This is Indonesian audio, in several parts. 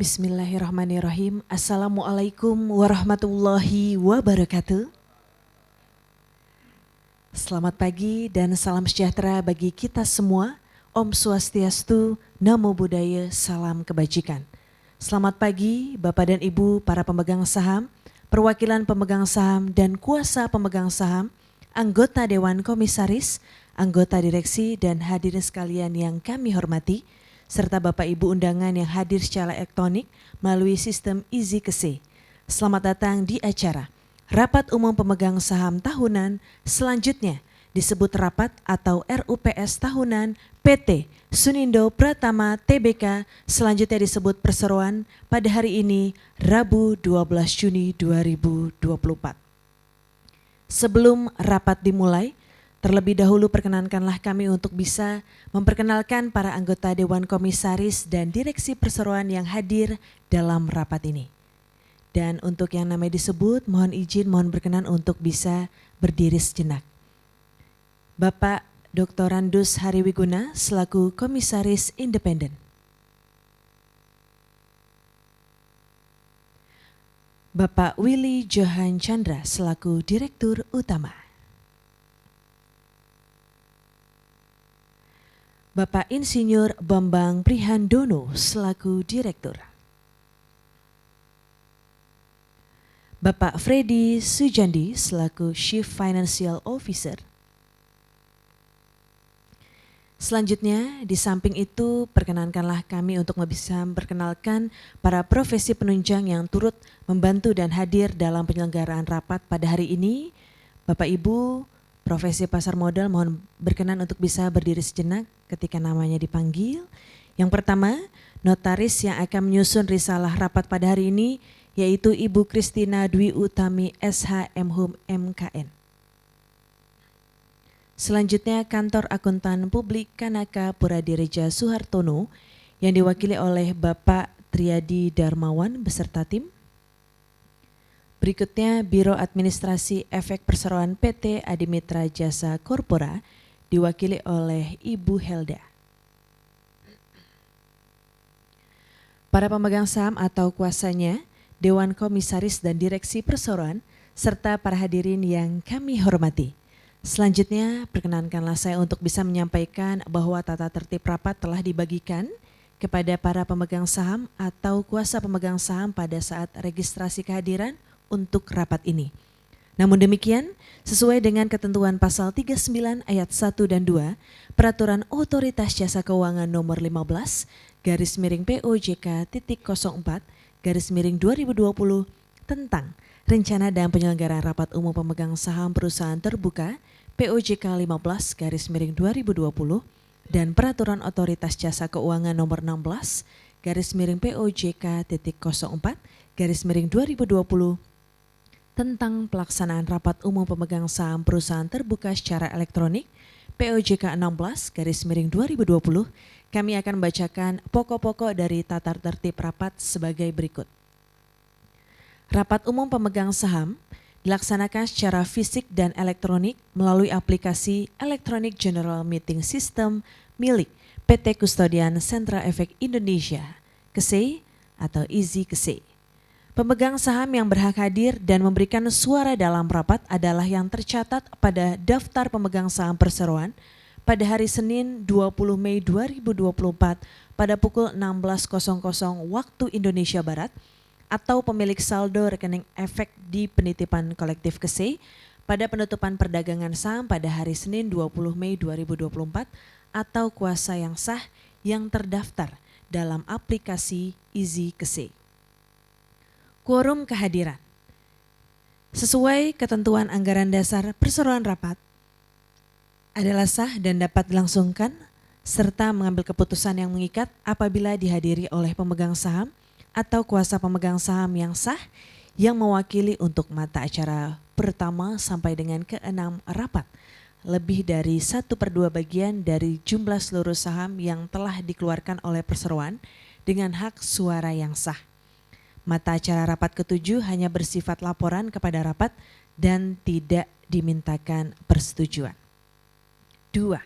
Bismillahirrahmanirrahim. Assalamualaikum warahmatullahi wabarakatuh. Selamat pagi dan salam sejahtera bagi kita semua. Om Swastiastu, Namo Buddhaya, salam kebajikan. Selamat pagi Bapak dan Ibu para pemegang saham, perwakilan pemegang saham dan kuasa pemegang saham, anggota Dewan Komisaris, anggota direksi dan hadirin sekalian yang kami hormati, serta Bapak Ibu undangan yang hadir secara elektronik melalui sistem EasyKC. Selamat datang di acara Rapat Umum Pemegang Saham Tahunan, selanjutnya disebut Rapat atau RUPS Tahunan PT Sunindo Pratama Tbk, selanjutnya disebut Perseroan pada hari ini Rabu 12 Juni 2024. Sebelum rapat dimulai, terlebih dahulu perkenankanlah kami untuk bisa memperkenalkan para anggota Dewan Komisaris dan Direksi Perseroan yang hadir dalam rapat ini. Dan untuk yang namanya disebut, mohon berkenan untuk bisa berdiri sejenak. Bapak Dr. Randus Hariwiguna selaku Komisaris Independen. Bapak Willy Johan Chandra selaku Direktur Utama. Bapak Insinyur Bambang Prihandono selaku Direktur. Bapak Freddy Sujandi selaku Chief Financial Officer. Selanjutnya, di samping itu perkenankanlah kami untuk bisa memperkenalkan para profesi penunjang yang turut membantu dan hadir dalam penyelenggaraan rapat pada hari ini. Bapak Ibu, profesi pasar modal mohon berkenan untuk bisa berdiri sejenak ketika namanya dipanggil. Yang pertama, notaris yang akan menyusun risalah rapat pada hari ini yaitu Ibu Kristina Dwi Utami SH MHum MKN. Selanjutnya kantor akuntan publik Kanaka Puradireja Suhartono yang diwakili oleh Bapak Triadi Darmawan beserta tim. Berikutnya Biro Administrasi Efek Perseroan PT Adimitra Jasa Korpora diwakili oleh Ibu Helda. Para pemegang saham atau kuasanya, Dewan Komisaris dan Direksi Perseroan, serta para hadirin yang kami hormati. Selanjutnya perkenankanlah saya untuk bisa menyampaikan bahwa tata tertib rapat telah dibagikan kepada para pemegang saham atau kuasa pemegang saham pada saat registrasi kehadiran untuk rapat ini. Namun demikian, sesuai dengan ketentuan pasal 39 ayat 1 dan 2 Peraturan Otoritas Jasa Keuangan nomor 15/POJK.04/2020 tentang Rencana dan Penyelenggaraan Rapat Umum Pemegang Saham Perusahaan Terbuka POJK 15/2020 dan Peraturan Otoritas Jasa Keuangan nomor 16/POJK.04/2020 tentang pelaksanaan rapat umum pemegang saham perusahaan terbuka secara elektronik POJK 16/2020, kami akan membacakan pokok-pokok dari tata tertib rapat sebagai berikut. Rapat umum pemegang saham dilaksanakan secara fisik dan elektronik melalui aplikasi Electronic General Meeting System milik PT Kustodian Sentra Efek Indonesia, KSE atau EasyKC. Pemegang saham yang berhak hadir dan memberikan suara dalam rapat adalah yang tercatat pada daftar pemegang saham perseroan pada hari Senin 20 Mei 2024 pada pukul 16.00 waktu Indonesia Barat atau pemilik saldo rekening efek di penitipan kolektif KSE pada penutupan perdagangan saham pada hari Senin 20 Mei 2024 atau kuasa yang sah yang terdaftar dalam aplikasi EasyKC. Quorum kehadiran. Sesuai ketentuan anggaran dasar perseroan rapat adalah sah dan dapat dilangsungkan serta mengambil keputusan yang mengikat apabila dihadiri oleh pemegang saham atau kuasa pemegang saham yang sah yang mewakili untuk mata acara pertama sampai dengan ke-6 rapat lebih dari 1/2 bagian dari jumlah seluruh saham yang telah dikeluarkan oleh perseroan dengan hak suara yang sah. Mata acara rapat ke-7 hanya bersifat laporan kepada rapat dan tidak dimintakan persetujuan. 2.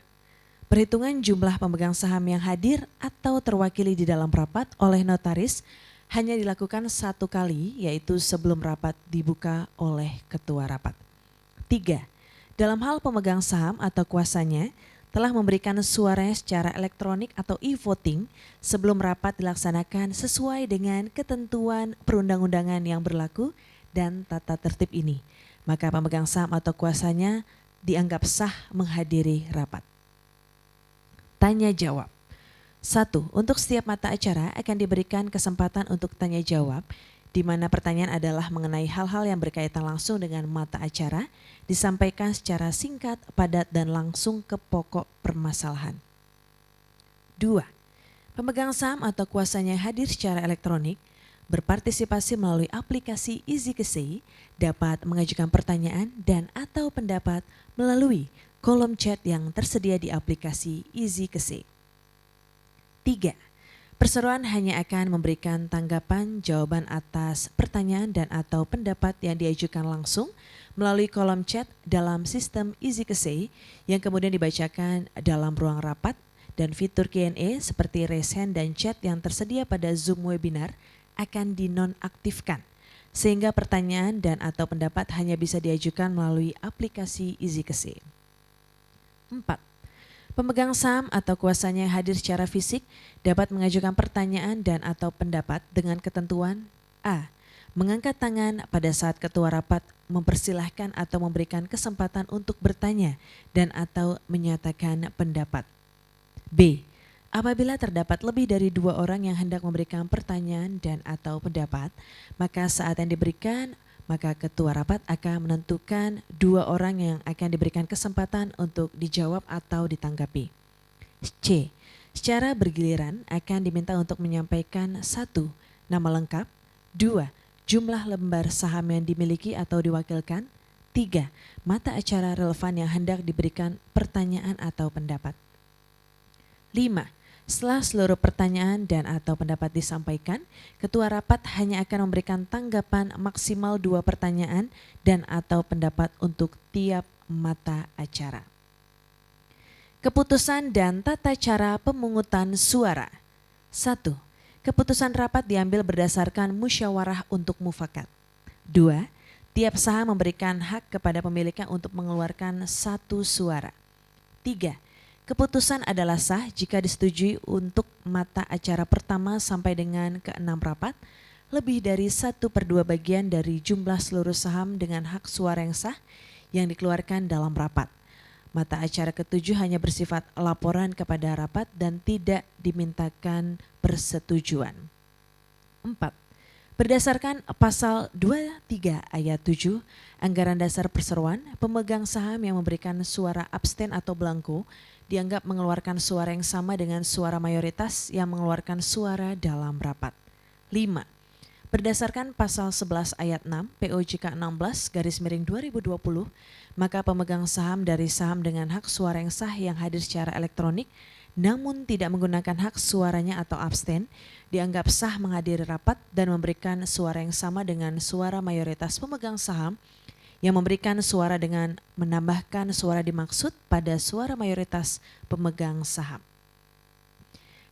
Perhitungan jumlah pemegang saham yang hadir atau terwakili di dalam rapat oleh notaris hanya dilakukan satu kali, yaitu sebelum rapat dibuka oleh ketua rapat. 3. Dalam hal pemegang saham atau kuasanya telah memberikan suaranya secara elektronik atau e-voting sebelum rapat dilaksanakan sesuai dengan ketentuan perundang-undangan yang berlaku dan tata tertib ini, maka pemegang saham atau kuasanya dianggap sah menghadiri rapat. Tanya jawab. 1. Untuk setiap mata acara akan diberikan kesempatan untuk tanya jawab, di mana pertanyaan adalah mengenai hal-hal yang berkaitan langsung dengan mata acara, disampaikan secara singkat, padat, dan langsung ke pokok permasalahan. 2. Pemegang saham atau kuasanya hadir secara elektronik, berpartisipasi melalui aplikasi EasyKesei, dapat mengajukan pertanyaan dan atau pendapat melalui kolom chat yang tersedia di aplikasi EasyKesei. 3. Perseroan hanya akan memberikan tanggapan jawaban atas pertanyaan dan atau pendapat yang diajukan langsung melalui kolom chat dalam sistem EasyKesei yang kemudian dibacakan dalam ruang rapat, dan fitur Q&A seperti raise hand dan chat yang tersedia pada Zoom webinar akan dinonaktifkan, sehingga pertanyaan dan atau pendapat hanya bisa diajukan melalui aplikasi EasyKesei. 4. Pemegang saham atau kuasanya hadir secara fisik dapat mengajukan pertanyaan dan atau pendapat dengan ketentuan A. Mengangkat tangan pada saat ketua rapat mempersilahkan atau memberikan kesempatan untuk bertanya dan atau menyatakan pendapat. B. Apabila terdapat lebih dari 2 orang yang hendak memberikan pertanyaan dan atau pendapat, maka saat yang diberikan, maka ketua rapat akan menentukan 2 orang yang akan diberikan kesempatan untuk dijawab atau ditanggapi. C. Secara bergiliran akan diminta untuk menyampaikan 1. Nama lengkap, 2. Jumlah lembar saham yang dimiliki atau diwakilkan, 3. Mata acara relevan yang hendak diberikan pertanyaan atau pendapat. 5. Setelah seluruh pertanyaan dan atau pendapat disampaikan, ketua rapat hanya akan memberikan tanggapan maksimal 2 pertanyaan dan atau pendapat untuk tiap mata acara. Keputusan dan tata cara pemungutan suara. 1. Keputusan rapat diambil berdasarkan musyawarah untuk mufakat. 2. Tiap saham memberikan hak kepada pemiliknya untuk mengeluarkan 1 suara. 3. Keputusan adalah sah jika disetujui untuk mata acara pertama sampai dengan ke-6 rapat, lebih dari 1/2 bagian dari jumlah seluruh saham dengan hak suara yang sah yang dikeluarkan dalam rapat. Mata acara ke-7 hanya bersifat laporan kepada rapat dan tidak dimintakan persetujuan. 4. Berdasarkan pasal 23 ayat 7 Anggaran Dasar Perseroan, pemegang saham yang memberikan suara abstain atau blanko dianggap mengeluarkan suara yang sama dengan suara mayoritas yang mengeluarkan suara dalam rapat. 5. Berdasarkan pasal 11 ayat 6 POJK 16/2020, maka pemegang saham dari saham dengan hak suara yang sah yang hadir secara elektronik namun tidak menggunakan hak suaranya atau abstain dianggap sah menghadiri rapat dan memberikan suara yang sama dengan suara mayoritas pemegang saham yang memberikan suara dengan menambahkan suara dimaksud pada suara mayoritas pemegang saham.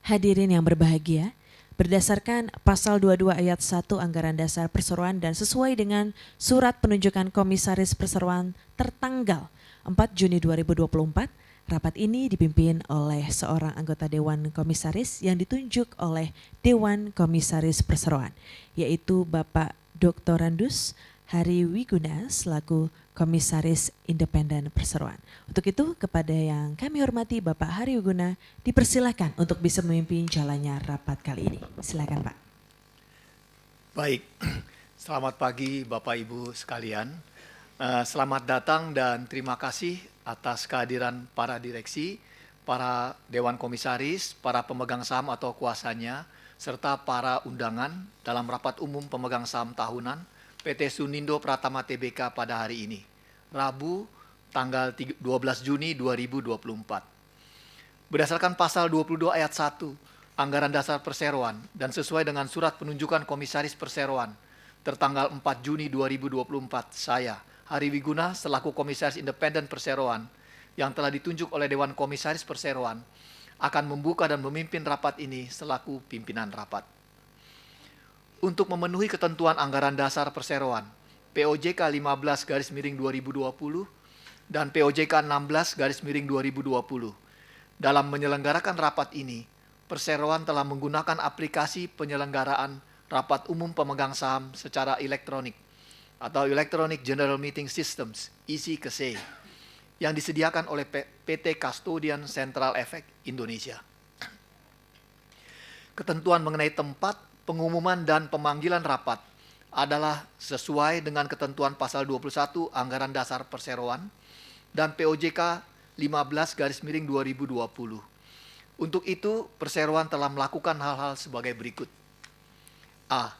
Hadirin yang berbahagia, berdasarkan pasal 22 ayat 1 Anggaran Dasar Perseroan dan sesuai dengan surat penunjukan Komisaris Perseroan tertanggal 4 Juni 2024, rapat ini dipimpin oleh seorang anggota Dewan Komisaris yang ditunjuk oleh Dewan Komisaris Perseroan, yaitu Bapak Dr. Randus Hari Wiguna selaku Komisaris Independen Perseroan. Untuk itu, kepada yang kami hormati Bapak Hari Wiguna, dipersilakan untuk bisa memimpin jalannya rapat kali ini. Silakan Pak. Baik, selamat pagi Bapak Ibu sekalian. Selamat datang dan terima kasih atas kehadiran para direksi, para Dewan Komisaris, para pemegang saham atau kuasanya, serta para undangan dalam rapat umum pemegang saham tahunan PT Sunindo Pratama Tbk pada hari ini, Rabu tanggal 12 Juni 2024. Berdasarkan pasal 22 ayat 1 Anggaran Dasar Perseroan dan sesuai dengan surat penunjukan Komisaris Perseroan tertanggal 4 Juni 2024, saya, Hari Wiguna, selaku Komisaris Independen Perseroan yang telah ditunjuk oleh Dewan Komisaris Perseroan, akan membuka dan memimpin rapat ini selaku pimpinan rapat. untuk memenuhi ketentuan anggaran dasar perseroan POJK 15/2020 dan POJK 16/2020. Dalam menyelenggarakan rapat ini, perseroan telah menggunakan aplikasi penyelenggaraan rapat umum pemegang saham secara elektronik atau Electronic General Meeting Systems (EC-KSE) yang disediakan oleh PT Custodian Central Efek Indonesia. Ketentuan mengenai tempat, pengumuman, dan pemanggilan rapat adalah sesuai dengan ketentuan pasal 21 Anggaran Dasar Perseroan dan POJK 15/2020. Untuk itu, perseroan telah melakukan hal-hal sebagai berikut. A.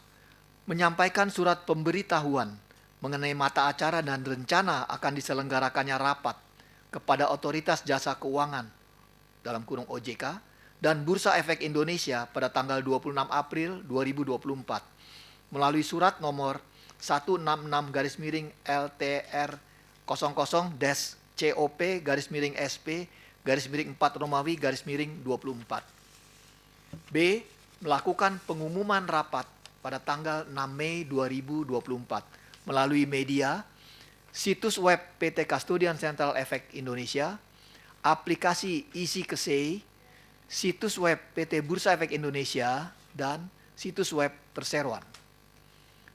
Menyampaikan surat pemberitahuan mengenai mata acara dan rencana akan diselenggarakannya rapat kepada Otoritas Jasa Keuangan dalam kurung OJK dan Bursa Efek Indonesia pada tanggal 26 April 2024 melalui surat nomor 166-COP-SP-4 Romawi _24. B. Melakukan pengumuman rapat pada tanggal 6 Mei 2024 melalui media, situs web PT Custodian Central Efek Indonesia, aplikasi EC-KSE, situs web PT Bursa Efek Indonesia, dan situs web perseroan.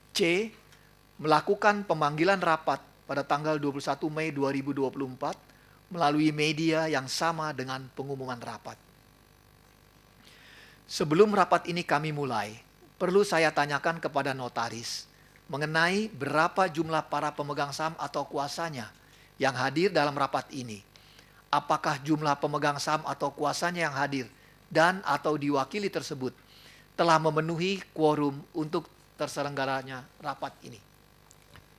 C. Melakukan pemanggilan rapat pada tanggal 21 Mei 2024 melalui media yang sama dengan pengumuman rapat. Sebelum rapat ini kami mulai, perlu saya tanyakan kepada notaris mengenai berapa jumlah para pemegang saham atau kuasanya yang hadir dalam rapat ini. Apakah jumlah pemegang saham atau kuasanya yang hadir dan atau diwakili tersebut telah memenuhi quorum untuk terselenggaranya rapat ini?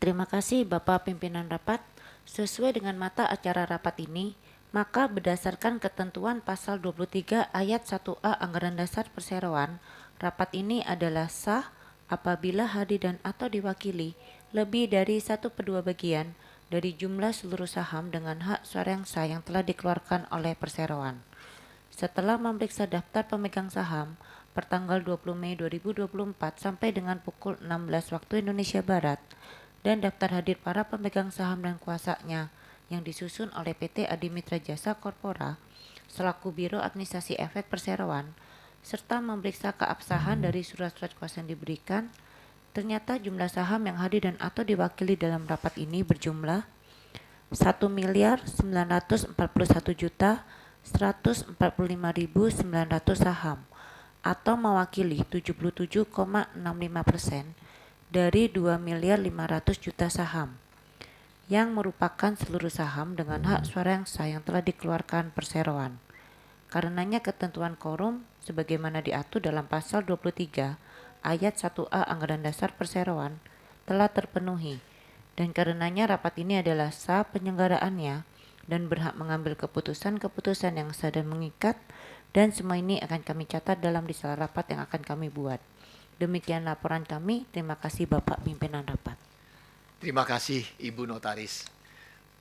Terima kasih Bapak Pimpinan Rapat. Sesuai dengan mata acara rapat ini, maka berdasarkan ketentuan pasal 23 ayat 1A Anggaran Dasar Perseroan, rapat ini adalah sah apabila hadir dan atau diwakili lebih dari 1/2 bagian dari jumlah seluruh saham dengan hak suara yang sah yang telah dikeluarkan oleh perseroan. Setelah memeriksa daftar pemegang saham pertanggal 20 Mei 2024 sampai dengan pukul 16 waktu Indonesia Barat dan daftar hadir para pemegang saham dan kuasanya yang disusun oleh PT Adimitra Jasa Korpora selaku Biro Administrasi Efek Perseroan serta memeriksa keabsahan dari surat-surat kuasa yang diberikan, ternyata jumlah saham yang hadir dan atau diwakili dalam rapat ini berjumlah 1.941.145.900 saham atau mewakili 77,65% dari 2.500.000.000 saham yang merupakan seluruh saham dengan hak suara yang sah yang telah dikeluarkan perseroan. Karenanya ketentuan quorum sebagaimana diatur dalam pasal 23 ayat 1A Anggaran Dasar Perseroan telah terpenuhi, dan karenanya rapat ini adalah sah penyelenggaraannya dan berhak mengambil keputusan-keputusan yang sah dan mengikat, dan semua ini akan kami catat dalam risalah rapat yang akan kami buat. Demikian laporan kami. Terima kasih Bapak Pimpinan Rapat. Terima kasih Ibu Notaris.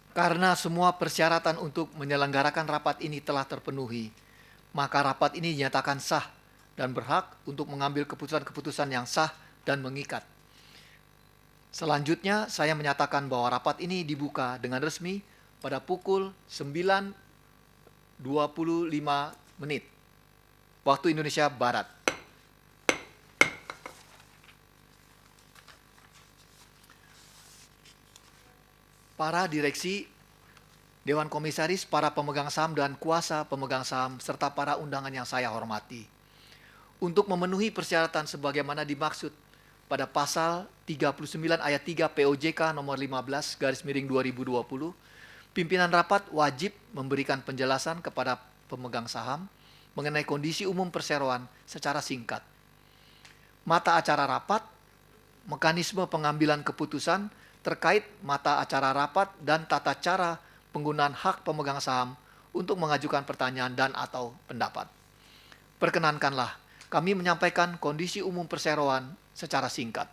Karena semua persyaratan untuk menyelenggarakan rapat ini telah terpenuhi, maka rapat ini dinyatakan sah dan berhak untuk mengambil keputusan-keputusan yang sah dan mengikat. Selanjutnya, saya menyatakan bahwa rapat ini dibuka dengan resmi pada pukul 9.25 waktu Indonesia Barat. Para direksi, Dewan Komisaris, para pemegang saham dan kuasa pemegang saham, serta para undangan yang saya hormati. Untuk memenuhi persyaratan sebagaimana dimaksud pada pasal 39 ayat 3 POJK nomor 15/2020, pimpinan rapat wajib memberikan penjelasan kepada pemegang saham mengenai kondisi umum perseroan secara singkat. Mata acara rapat, mekanisme pengambilan keputusan terkait mata acara rapat dan tata cara penggunaan hak pemegang saham untuk mengajukan pertanyaan dan atau pendapat. Perkenankanlah kami menyampaikan kondisi umum perseroan secara singkat.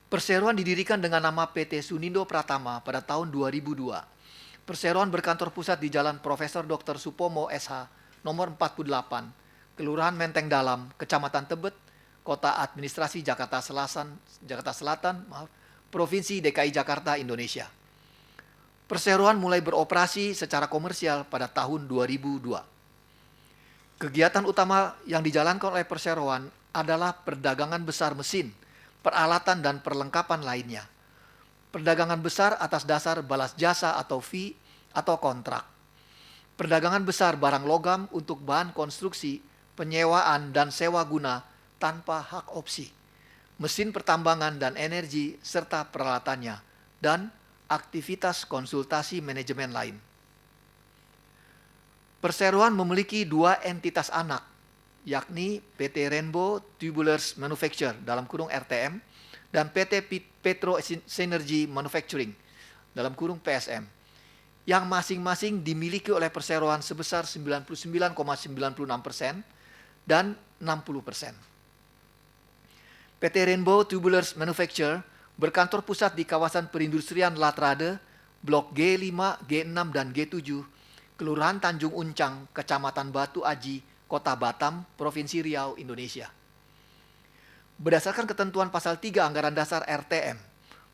Perseroan didirikan dengan nama PT Sunindo Pratama pada tahun 2002. Perseroan berkantor pusat di Jalan Profesor Dr. Supomo SH nomor 48, Kelurahan Menteng Dalam, Kecamatan Tebet, Kota Administrasi Jakarta Selatan, Provinsi DKI Jakarta, Indonesia. Perseroan mulai beroperasi secara komersial pada tahun 2002. Kegiatan utama yang dijalankan oleh perseroan adalah perdagangan besar mesin, peralatan dan perlengkapan lainnya. Perdagangan besar atas dasar balas jasa atau fee atau kontrak. Perdagangan besar barang logam untuk bahan konstruksi, penyewaan dan sewa guna tanpa hak opsi. Mesin pertambangan dan energi serta peralatannya, dan aktivitas konsultasi manajemen lain. Perseroan memiliki 2 entitas anak, yakni PT Rainbow Tubulars Manufacture (RTM) dan PT Petro Synergy Manufacturing (PSM), yang masing-masing dimiliki oleh perseroan sebesar 99,96% dan 60%. PT Rainbow Tubulars Manufacture berkantor pusat di kawasan perindustrian Latrade, Blok G5, G6, dan G7, Kelurahan Tanjung Uncang, Kecamatan Batu Aji, Kota Batam, Provinsi Riau, Indonesia. Berdasarkan ketentuan pasal 3 Anggaran Dasar RTM,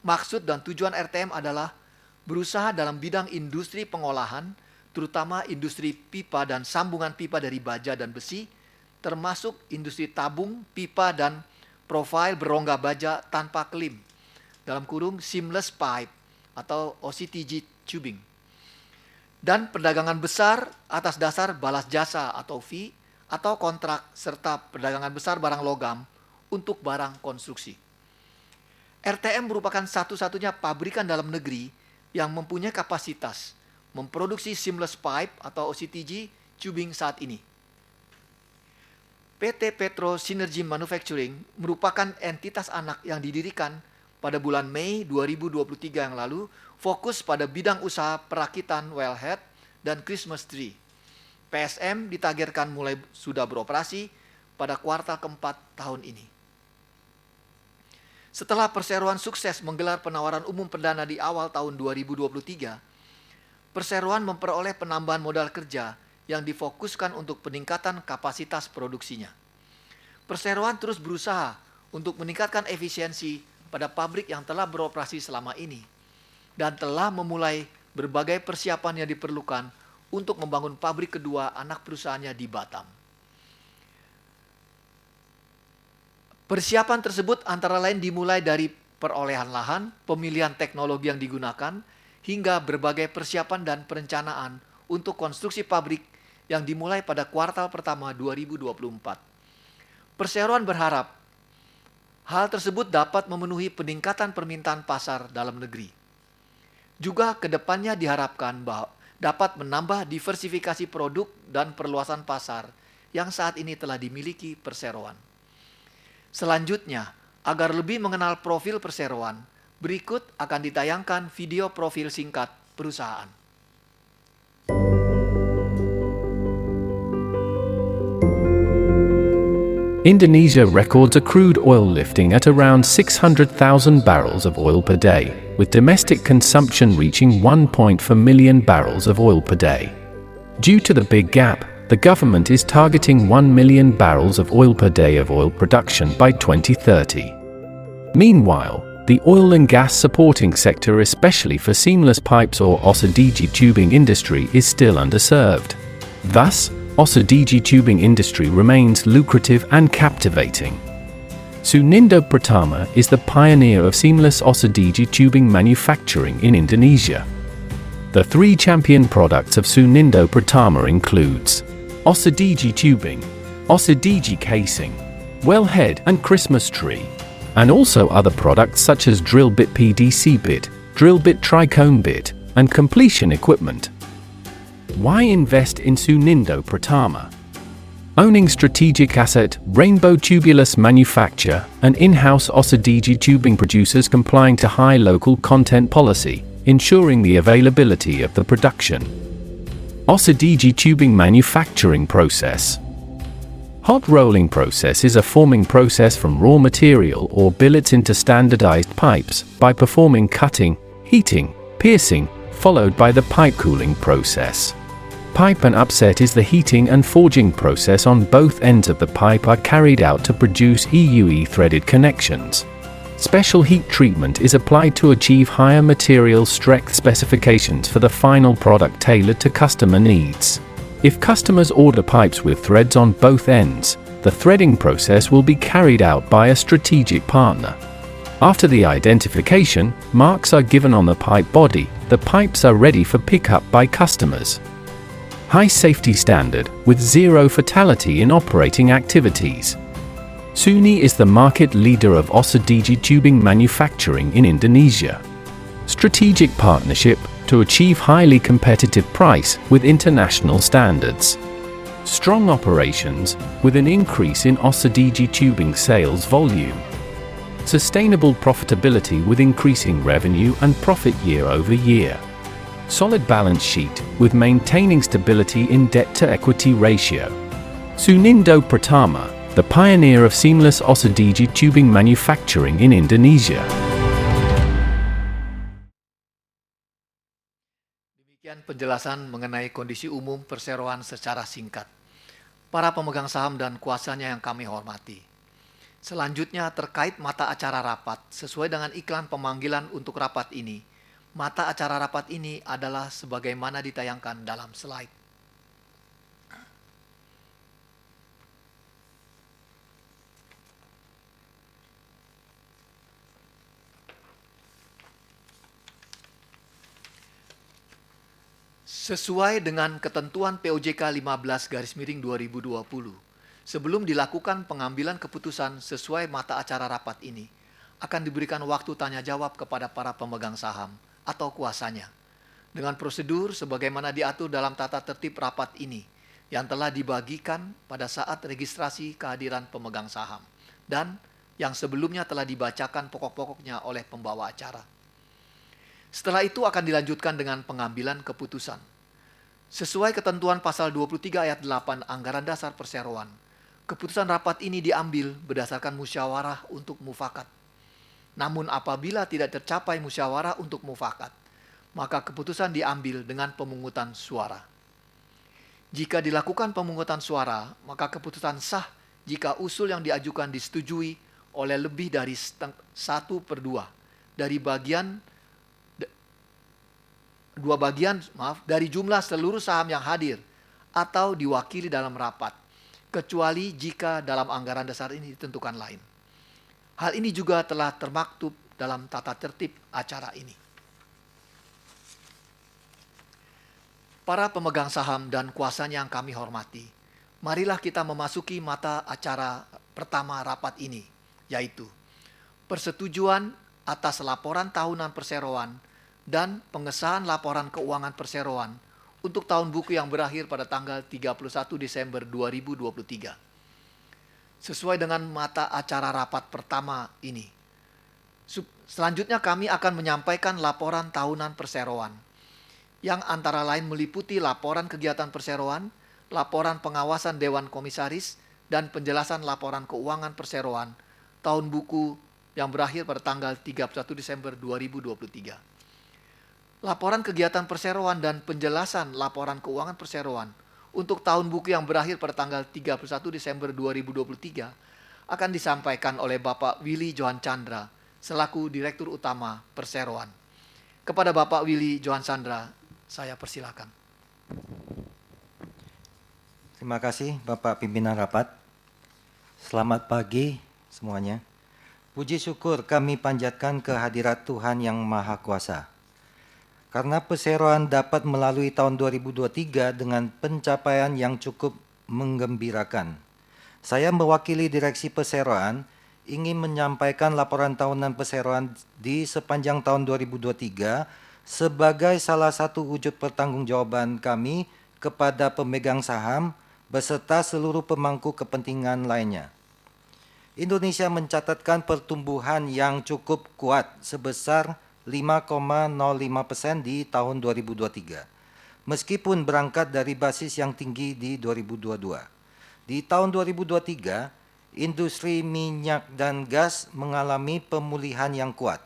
maksud dan tujuan RTM adalah berusaha dalam bidang industri pengolahan, terutama industri pipa dan sambungan pipa dari baja dan besi, termasuk industri tabung, pipa, dan profil berongga baja tanpa klim, seamless pipe atau OCTG tubing, dan perdagangan besar atas dasar balas jasa atau fee atau kontrak, serta perdagangan besar barang logam untuk barang konstruksi. RTM merupakan satu-satunya pabrikan dalam negeri yang mempunyai kapasitas memproduksi seamless pipe atau OCTG tubing saat ini. PT Petro Synergy Manufacturing merupakan entitas anak yang didirikan pada bulan Mei 2023 yang lalu, fokus pada bidang usaha perakitan wellhead dan Christmas tree. PSM ditargetkan mulai sudah beroperasi pada kuartal keempat tahun ini. Setelah perseroan sukses menggelar penawaran umum perdana di awal tahun 2023, perseroan memperoleh penambahan modal kerja yang difokuskan untuk peningkatan kapasitas produksinya. Perseroan terus berusaha untuk meningkatkan efisiensi pada pabrik yang telah beroperasi selama ini dan telah memulai berbagai persiapan yang diperlukan untuk membangun pabrik kedua anak perusahaannya di Batam. Persiapan tersebut antara lain dimulai dari perolehan lahan, pemilihan teknologi yang digunakan, hingga berbagai persiapan dan perencanaan untuk konstruksi pabrik yang dimulai pada kuartal pertama 2024. Perseroan berharap hal tersebut dapat memenuhi peningkatan permintaan pasar dalam negeri. Juga kedepannya diharapkan bahwa dapat menambah diversifikasi produk dan perluasan pasar yang saat ini telah dimiliki perseroan. Selanjutnya, agar lebih mengenal profil perseroan, berikut akan ditayangkan video profil singkat perusahaan. Indonesia records a crude oil lifting at around 600,000 barrels of oil per day, with domestic consumption reaching 1.4 million barrels of oil per day. Due to the big gap, the government is targeting 1 million barrels of oil per day of oil production by 2030. Meanwhile, the oil and gas supporting sector, especially for seamless pipes or OCTG tubing industry, is still underserved. Thus, OCTG tubing industry remains lucrative and captivating. Sunindo Pratama is the pioneer of seamless OCTG tubing manufacturing in Indonesia. The 3 champion products of Sunindo Pratama includes OCTG tubing, OCTG casing, wellhead and Christmas tree, and also other products such as drill bit PDC bit, drill bit trichome bit, and completion equipment. Why invest in Sunindo Pratama? Owning strategic asset, Rainbow Tubulars Manufacture, an in-house OCTG tubing producers complying to high local content policy, ensuring the availability of the production. OCTG tubing manufacturing process. Hot rolling process is a forming process from raw material or billets into standardized pipes by performing cutting, heating, piercing, followed by the pipe cooling process. pipe and upset is the heating and forging process on both ends of the pipe are carried out to produce EUE threaded connections. Special heat treatment is applied to achieve higher material strength specifications for the final product tailored to customer needs. If customers order pipes with threads on both ends, the threading process will be carried out by a strategic partner. After the identification, marks are given on the pipe body, the pipes are ready for pickup by customers. High safety standard, with zero fatality in operating activities. Suni is the market leader of OSADG tubing manufacturing in Indonesia. Strategic partnership to achieve highly competitive price with international standards. Strong operations with an increase in OSADG tubing sales volume. Sustainable profitability with increasing revenue and profit year over year. Solid balance sheet with maintaining stability in debt to equity ratio. Sunindo Pratama, the pioneer of seamless OSADG tubing manufacturing in Indonesia. Demikian penjelasan mengenai kondisi umum perseroan secara singkat. Para pemegang saham dan kuasanya yang kami hormati. Selanjutnya terkait mata acara rapat, sesuai dengan iklan pemanggilan untuk rapat ini. Mata acara rapat ini adalah sebagaimana ditayangkan dalam slide. Sesuai dengan ketentuan POJK 15/2020, sebelum dilakukan pengambilan keputusan sesuai mata acara rapat ini, akan diberikan waktu tanya jawab kepada para pemegang saham atau kuasanya, dengan prosedur sebagaimana diatur dalam tata tertib rapat ini, yang telah dibagikan pada saat registrasi kehadiran pemegang saham, dan yang sebelumnya telah dibacakan pokok-pokoknya oleh pembawa acara. Setelah itu akan dilanjutkan dengan pengambilan keputusan. Sesuai ketentuan pasal 23 ayat 8 Anggaran Dasar Perseroan, keputusan rapat ini diambil berdasarkan musyawarah untuk mufakat. Namun apabila tidak tercapai musyawarah untuk mufakat, maka keputusan diambil dengan pemungutan suara. Jika dilakukan pemungutan suara, maka keputusan sah jika usul yang diajukan disetujui oleh lebih dari 1/2 dari dari jumlah seluruh saham yang hadir atau diwakili dalam rapat, kecuali jika dalam anggaran dasar ini ditentukan lain. Hal ini juga telah termaktub dalam tata tertib acara ini. Para pemegang saham dan kuasanya yang kami hormati, marilah kita memasuki mata acara pertama rapat ini, yaitu persetujuan atas laporan tahunan perseroan dan pengesahan laporan keuangan perseroan untuk tahun buku yang berakhir pada tanggal 31 Desember 2023. Sesuai dengan mata acara rapat pertama ini. Selanjutnya kami akan menyampaikan laporan tahunan perseroan, yang antara lain meliputi laporan kegiatan perseroan, laporan pengawasan Dewan Komisaris, dan penjelasan laporan keuangan perseroan tahun buku yang berakhir pada tanggal 31 Desember 2023. Laporan kegiatan perseroan dan penjelasan laporan keuangan perseroan untuk tahun buku yang berakhir pada tanggal 31 Desember 2023 akan disampaikan oleh Bapak Willy Johan Chandra selaku Direktur Utama Perseroan. Kepada Bapak Willy Johan Chandra, saya persilakan. Terima kasih Bapak Pimpinan Rapat. Selamat pagi semuanya. Puji syukur kami panjatkan kehadirat Tuhan Yang Maha Kuasa. Karena perseroan dapat melalui tahun 2023 dengan pencapaian yang cukup menggembirakan. Saya mewakili Direksi Perseroan ingin menyampaikan laporan tahunan perseroan di sepanjang tahun 2023 sebagai salah satu wujud pertanggungjawaban kami kepada pemegang saham beserta seluruh pemangku kepentingan lainnya. Indonesia mencatatkan pertumbuhan yang cukup kuat sebesar 5,05% di tahun 2023. Meskipun berangkat dari basis yang tinggi di 2022. Di tahun 2023, industri minyak dan gas mengalami pemulihan yang kuat.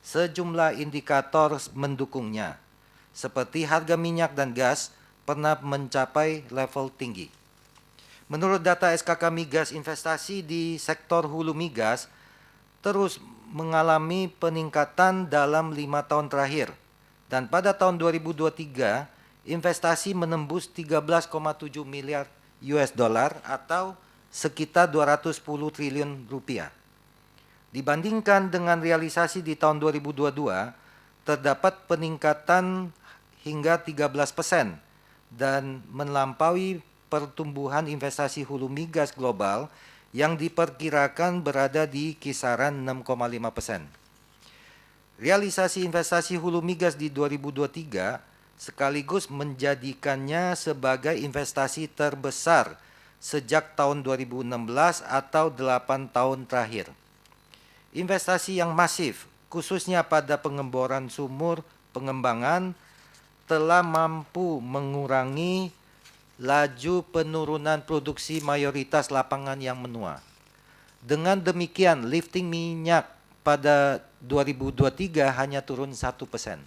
Sejumlah indikator mendukungnya, seperti harga minyak dan gas pernah mencapai level tinggi. Menurut data SKK Migas, investasi di sektor hulu migas terus mengalami peningkatan dalam 5 tahun terakhir. Dan pada tahun 2023, investasi menembus 13,7 miliar US dollar atau sekitar 210 triliun rupiah. Dibandingkan dengan realisasi di tahun 2022, terdapat peningkatan hingga 13% dan melampaui pertumbuhan investasi hulu migas global yang diperkirakan berada di kisaran 6,5%. Realisasi investasi hulu migas di 2023 sekaligus menjadikannya sebagai investasi terbesar sejak tahun 2016 atau 8 tahun terakhir. Investasi yang masif, khususnya pada pengeboran sumur pengembangan, telah mampu mengurangi laju penurunan produksi mayoritas lapangan yang menua. Dengan demikian, lifting minyak pada 2023 hanya turun 1%.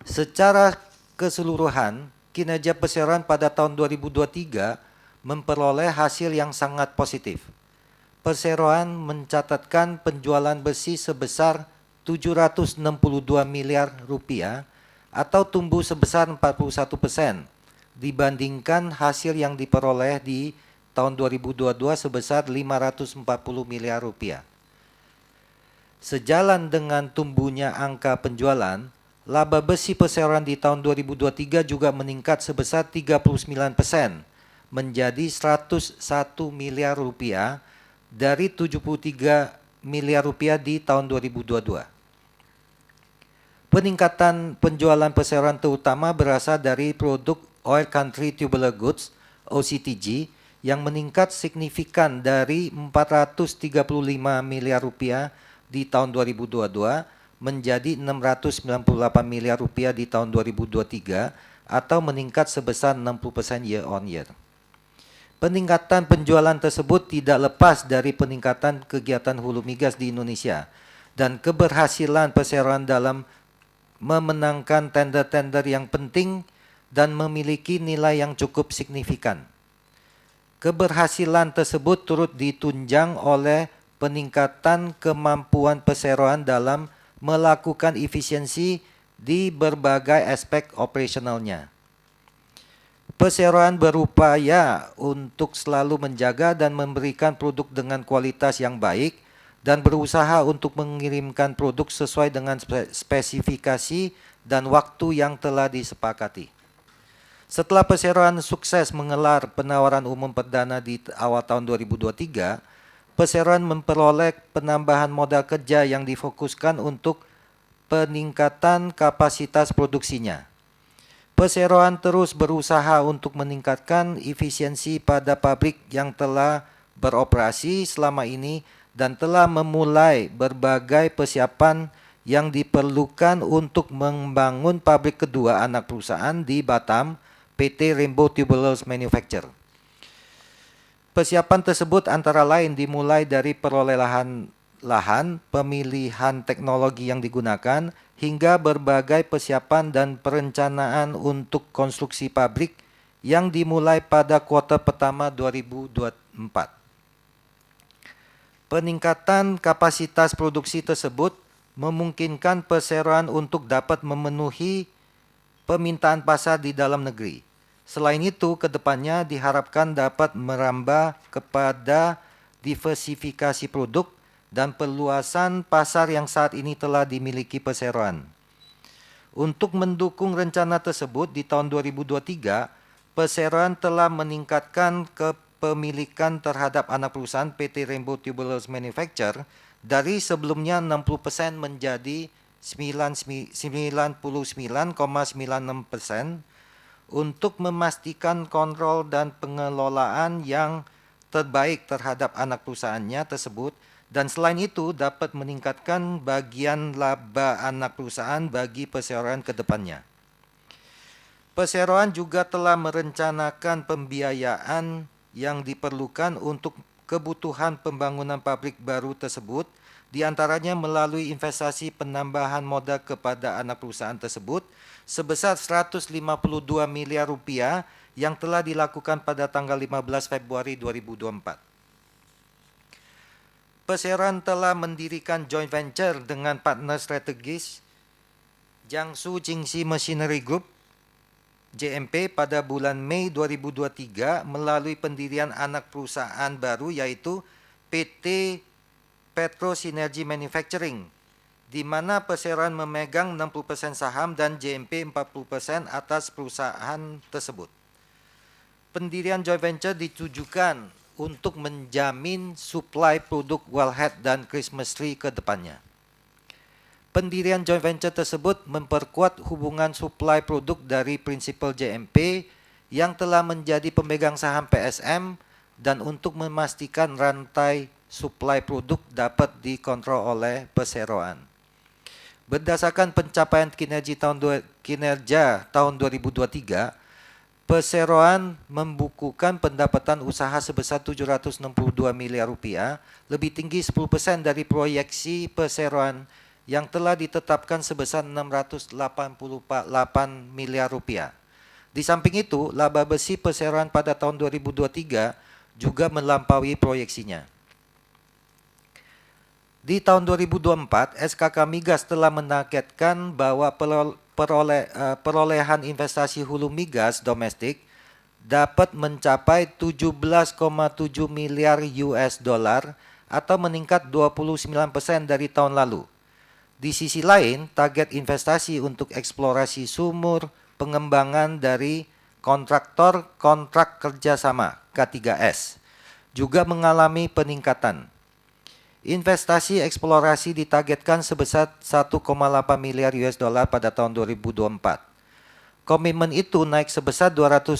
Secara keseluruhan, kinerja perseroan pada tahun 2023 memperoleh hasil yang sangat positif. Perseroan mencatatkan penjualan besi sebesar 762 miliar rupiah atau tumbuh sebesar 41% dibandingkan hasil yang diperoleh di tahun 2022 sebesar 540 miliar rupiah. Sejalan dengan tumbuhnya angka penjualan, laba besi perseroan di tahun 2023 juga meningkat sebesar 39% menjadi 101 miliar rupiah dari 73 miliar rupiah di tahun 2022. Peningkatan penjualan perseroan terutama berasal dari produk Oil Country Tubular Goods (OCTG) yang meningkat signifikan dari 435 miliar rupiah di tahun 2022 menjadi 698 miliar rupiah di tahun 2023 atau meningkat sebesar 60% year on year. Peningkatan penjualan tersebut tidak lepas dari peningkatan kegiatan hulu migas di Indonesia dan keberhasilan perseroan dalam memenangkan tender-tender yang penting dan memiliki nilai yang cukup signifikan. Keberhasilan tersebut turut ditunjang oleh peningkatan kemampuan perseroan dalam melakukan efisiensi di berbagai aspek operasionalnya. Perseroan berupaya untuk selalu menjaga dan memberikan produk dengan kualitas yang baik dan berusaha untuk mengirimkan produk sesuai dengan spesifikasi dan waktu yang telah disepakati. Setelah perseroan sukses mengelar penawaran umum perdana di awal tahun 2023, perseroan memperoleh penambahan modal kerja yang difokuskan untuk peningkatan kapasitas produksinya. Perseroan terus berusaha untuk meningkatkan efisiensi pada pabrik yang telah beroperasi selama ini dan telah memulai berbagai persiapan yang diperlukan untuk membangun pabrik kedua anak perusahaan di Batam, PT Rainbow Tubulars Manufacture. Persiapan tersebut antara lain dimulai dari perolehan lahan, pemilihan teknologi yang digunakan, hingga berbagai persiapan dan perencanaan untuk konstruksi pabrik yang dimulai pada kuartal pertama 2024. Peningkatan kapasitas produksi tersebut memungkinkan perseroan untuk dapat memenuhi permintaan pasar di dalam negeri. Selain itu, kedepannya diharapkan dapat merambah kepada diversifikasi produk dan perluasan pasar yang saat ini telah dimiliki perseroan. Untuk mendukung rencana tersebut di tahun 2023, perseroan telah meningkatkan kepemilikan terhadap anak perusahaan PT Rainbow Tubulars Manufacture dari sebelumnya 60% menjadi 99,96% untuk memastikan kontrol dan pengelolaan yang terbaik terhadap anak perusahaannya tersebut, dan selain itu dapat meningkatkan bagian laba anak perusahaan bagi perseroan ke depannya. Perseroan juga telah merencanakan pembiayaan yang diperlukan untuk kebutuhan pembangunan pabrik baru tersebut di antaranya melalui investasi penambahan modal kepada anak perusahaan tersebut sebesar 152 miliar rupiah yang telah dilakukan pada tanggal 15 Februari 2024. Perseroan telah mendirikan joint venture dengan partner strategis Jiangsu Jingxi Machinery Group JMP pada bulan Mei 2023 melalui pendirian anak perusahaan baru yaitu PT Petro Synergy Manufacturing, di mana perseroan memegang 60% saham dan JMP 40% atas perusahaan tersebut. Pendirian joint venture ditujukan untuk menjamin suplai produk wellhead dan Christmas tree ke depannya. Pendirian joint venture tersebut memperkuat hubungan suplai produk dari prinsipal JMP yang telah menjadi pemegang saham PSM dan untuk memastikan rantai suplai produk dapat dikontrol oleh perseroan. Berdasarkan pencapaian kinerja tahun 2023, perseroan membukukan pendapatan usaha sebesar 762 miliar rupiah, lebih tinggi 10% dari proyeksi perseroan yang telah ditetapkan sebesar 688 miliar rupiah. Di samping itu, laba bersih perseroan pada tahun 2023 juga melampaui proyeksinya. Di tahun 2024, SKK Migas telah menargetkan bahwa perolehan investasi hulu migas domestik dapat mencapai 17,7 miliar US dollar atau meningkat 29% dari tahun lalu. Di sisi lain, target investasi untuk eksplorasi sumur pengembangan dari kontraktor kontrak kerjasama K3S juga mengalami peningkatan. Investasi eksplorasi ditargetkan sebesar 1,8 miliar US dollar pada tahun 2024. Komitmen itu naik sebesar 200%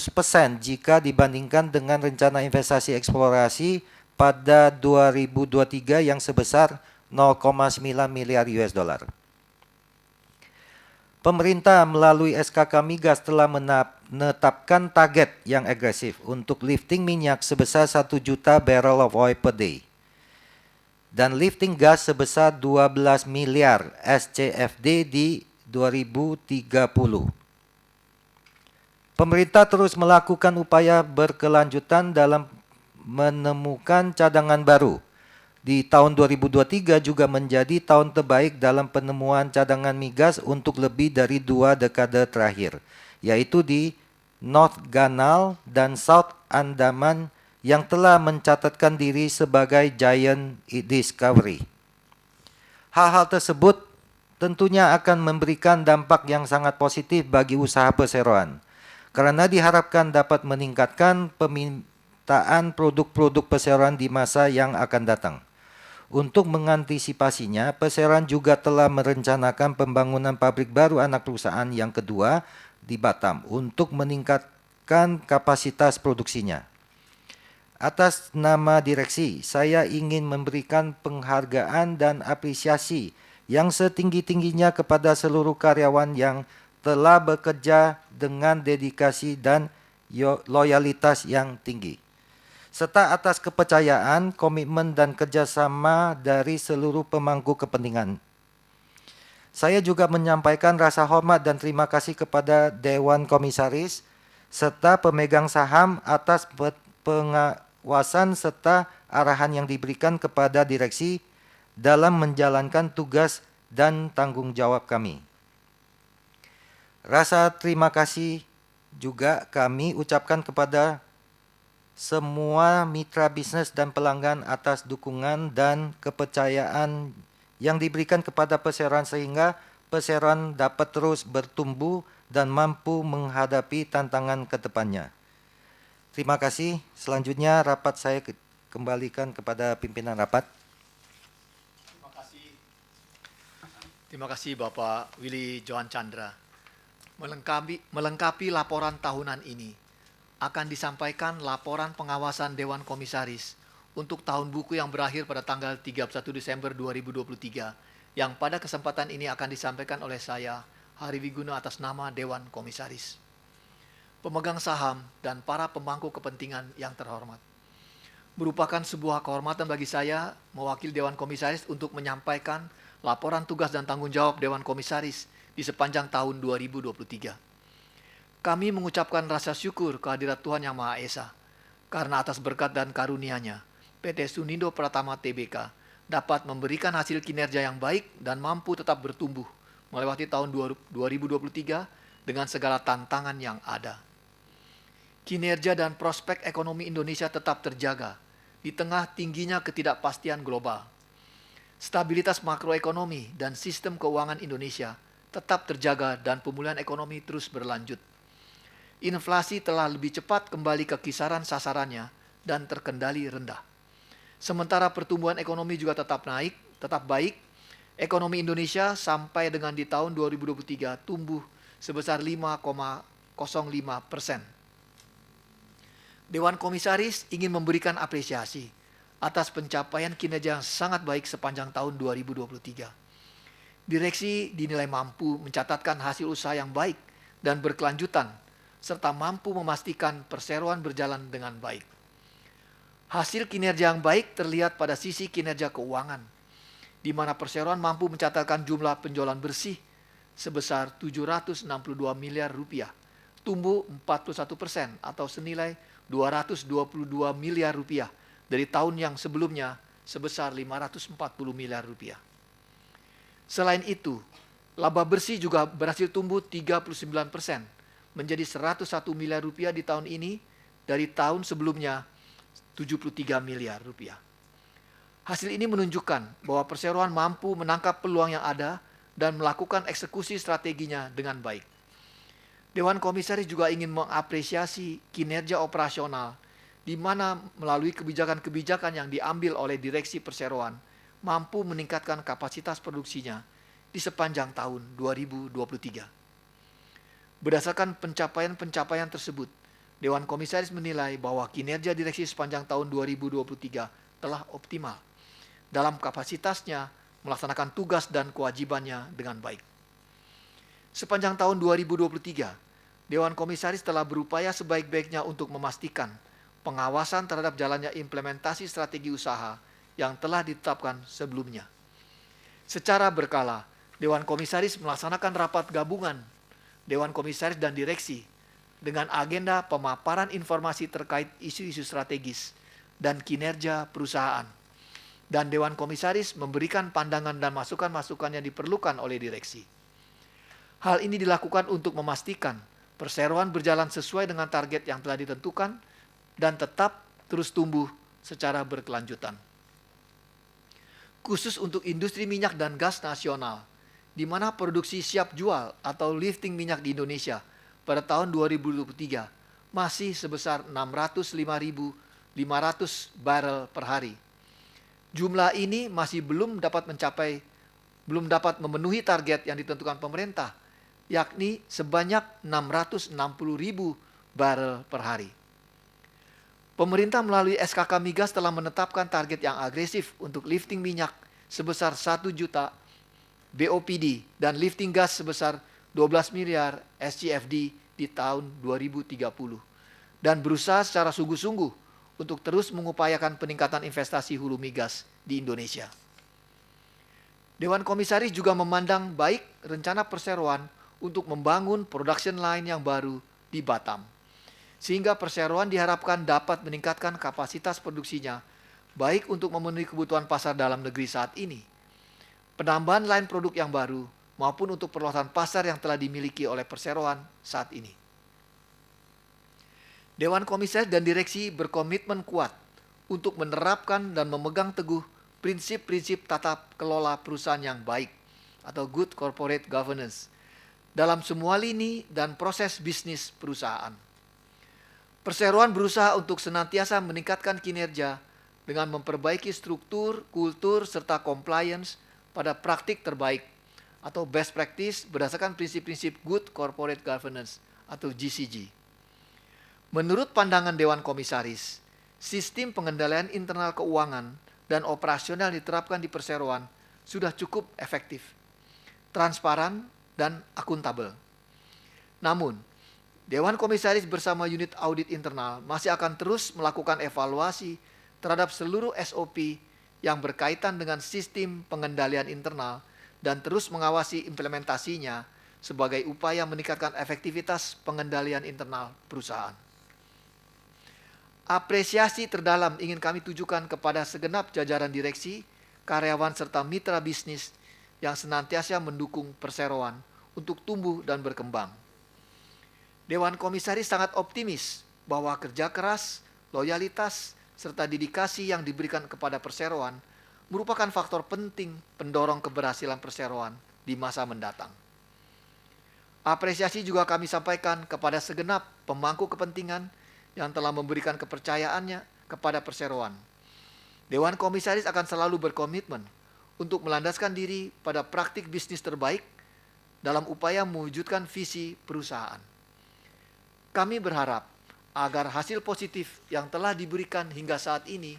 jika dibandingkan dengan rencana investasi eksplorasi pada 2023 yang sebesar 0,9 miliar US dollar. Pemerintah melalui SKK Migas telah menetapkan target yang agresif untuk lifting minyak sebesar 1 juta barrel of oil per day dan lifting gas sebesar 12 miliar SCFD di 2030. Pemerintah terus melakukan upaya berkelanjutan dalam menemukan cadangan baru. Di tahun 2023 juga menjadi tahun terbaik dalam penemuan cadangan migas untuk lebih dari 2 dekade terakhir, yaitu di North Ganal dan South Andaman yang telah mencatatkan diri sebagai giant discovery. Hal-hal tersebut tentunya akan memberikan dampak yang sangat positif bagi usaha perseroan, karena diharapkan dapat meningkatkan permintaan produk-produk perseroan di masa yang akan datang. Untuk mengantisipasinya, perseroan juga telah merencanakan pembangunan pabrik baru anak perusahaan yang kedua di Batam untuk meningkatkan kapasitas produksinya. Atas nama direksi, saya ingin memberikan penghargaan dan apresiasi yang setinggi-tingginya kepada seluruh karyawan yang telah bekerja dengan dedikasi dan loyalitas yang tinggi, serta atas kepercayaan, komitmen, dan kerjasama dari seluruh pemangku kepentingan. Saya juga menyampaikan rasa hormat dan terima kasih kepada Dewan Komisaris serta pemegang saham atas pengawasan serta arahan yang diberikan kepada direksi dalam menjalankan tugas dan tanggung jawab kami. Rasa terima kasih juga kami ucapkan kepada semua mitra bisnis dan pelanggan atas dukungan dan kepercayaan yang diberikan kepada perseroan sehingga perseroan dapat terus bertumbuh dan mampu menghadapi tantangan ke depannya. Terima kasih. Selanjutnya rapat saya kembalikan kepada pimpinan rapat. Terima kasih Bapak Willy Johan Chandra. Melengkapi laporan tahunan ini, akan disampaikan laporan pengawasan Dewan Komisaris untuk tahun buku yang berakhir pada tanggal 31 Desember 2023, yang pada kesempatan ini akan disampaikan oleh saya, Hari Wiguna, atas nama Dewan Komisaris. Pemegang saham dan para pemangku kepentingan yang terhormat. Merupakan sebuah kehormatan bagi saya mewakili Dewan Komisaris untuk menyampaikan laporan tugas dan tanggung jawab Dewan Komisaris di sepanjang tahun 2023. Kami mengucapkan rasa syukur kehadirat Tuhan Yang Maha Esa, karena atas berkat dan karunia-Nya, PT Sunindo Pratama Tbk dapat memberikan hasil kinerja yang baik dan mampu tetap bertumbuh melewati tahun 2023 dengan segala tantangan yang ada. Kinerja dan prospek ekonomi Indonesia tetap terjaga di tengah tingginya ketidakpastian global. Stabilitas makroekonomi dan sistem keuangan Indonesia tetap terjaga dan pemulihan ekonomi terus berlanjut. Inflasi telah lebih cepat kembali ke kisaran sasarannya dan terkendali rendah. Sementara pertumbuhan ekonomi juga tetap baik. Ekonomi Indonesia sampai dengan di tahun 2023 tumbuh sebesar 5,05%. Dewan Komisaris ingin memberikan apresiasi atas pencapaian kinerja yang sangat baik sepanjang tahun 2023. Direksi dinilai mampu mencatatkan hasil usaha yang baik dan berkelanjutan, serta mampu memastikan perseroan berjalan dengan baik. Hasil kinerja yang baik terlihat pada sisi kinerja keuangan, di mana perseroan mampu mencatatkan jumlah penjualan bersih sebesar 762 miliar rupiah, tumbuh 41% atau senilai 222 miliar rupiah dari tahun yang sebelumnya sebesar 540 miliar rupiah. Selain itu, laba bersih juga berhasil tumbuh 39% menjadi 101 miliar rupiah di tahun ini dari tahun sebelumnya 73 miliar rupiah. Hasil ini menunjukkan bahwa perseroan mampu menangkap peluang yang ada dan melakukan eksekusi strateginya dengan baik. Dewan Komisaris juga ingin mengapresiasi kinerja operasional di mana melalui kebijakan-kebijakan yang diambil oleh Direksi Perseroan mampu meningkatkan kapasitas produksinya di sepanjang tahun 2023. Berdasarkan pencapaian-pencapaian tersebut, Dewan Komisaris menilai bahwa kinerja direksi sepanjang tahun 2023 telah optimal dalam kapasitasnya melaksanakan tugas dan kewajibannya dengan baik. Sepanjang tahun 2023, Dewan Komisaris telah berupaya sebaik-baiknya untuk memastikan pengawasan terhadap jalannya implementasi strategi usaha yang telah ditetapkan sebelumnya. Secara berkala, Dewan Komisaris melaksanakan rapat gabungan Dewan Komisaris dan Direksi dengan agenda pemaparan informasi terkait isu-isu strategis dan kinerja perusahaan. Dan Dewan Komisaris memberikan pandangan dan masukan-masukan yang diperlukan oleh Direksi. Hal ini dilakukan untuk memastikan perseroan berjalan sesuai dengan target yang telah ditentukan dan tetap terus tumbuh secara berkelanjutan. Khusus untuk industri minyak dan gas nasional, di mana produksi siap jual atau lifting minyak di Indonesia pada tahun 2023 masih sebesar 605.500 barel per hari. Jumlah ini masih belum dapat memenuhi target yang ditentukan pemerintah, yakni sebanyak 660.000 barel per hari. Pemerintah melalui SKK Migas telah menetapkan target yang agresif untuk lifting minyak sebesar 1 juta BOPD dan lifting gas sebesar 12 miliar SCFD di tahun 2030 dan berusaha secara sungguh-sungguh untuk terus mengupayakan peningkatan investasi hulu migas di Indonesia. Dewan Komisaris juga memandang baik rencana perseroan untuk membangun production line yang baru di Batam, sehingga perseroan diharapkan dapat meningkatkan kapasitas produksinya baik untuk memenuhi kebutuhan pasar dalam negeri saat ini, penambahan line produk yang baru, maupun untuk perluasan pasar yang telah dimiliki oleh perseroan saat ini. Dewan Komisaris dan Direksi berkomitmen kuat untuk menerapkan dan memegang teguh prinsip-prinsip tata kelola perusahaan yang baik atau good corporate governance dalam semua lini dan proses bisnis perusahaan. Perseroan berusaha untuk senantiasa meningkatkan kinerja dengan memperbaiki struktur, kultur, serta compliance pada praktik terbaik atau best practice berdasarkan prinsip-prinsip good corporate governance atau GCG. Menurut pandangan Dewan Komisaris, sistem pengendalian internal keuangan dan operasional diterapkan di perseroan sudah cukup efektif, transparan, dan akuntabel. Namun, Dewan Komisaris bersama unit audit internal masih akan terus melakukan evaluasi terhadap seluruh SOP yang berkaitan dengan sistem pengendalian internal dan terus mengawasi implementasinya sebagai upaya meningkatkan efektivitas pengendalian internal perusahaan. Apresiasi terdalam ingin kami tujukan kepada segenap jajaran direksi, karyawan serta mitra bisnis yang senantiasa mendukung perseroan untuk tumbuh dan berkembang. Dewan Komisaris sangat optimis bahwa kerja keras, loyalitas, serta dedikasi yang diberikan kepada perseroan merupakan faktor penting pendorong keberhasilan perseroan di masa mendatang. Apresiasi juga kami sampaikan kepada segenap pemangku kepentingan yang telah memberikan kepercayaannya kepada perseroan. Dewan Komisaris akan selalu berkomitmen untuk melandaskan diri pada praktik bisnis terbaik dalam upaya mewujudkan visi perusahaan. Kami berharap agar hasil positif yang telah diberikan hingga saat ini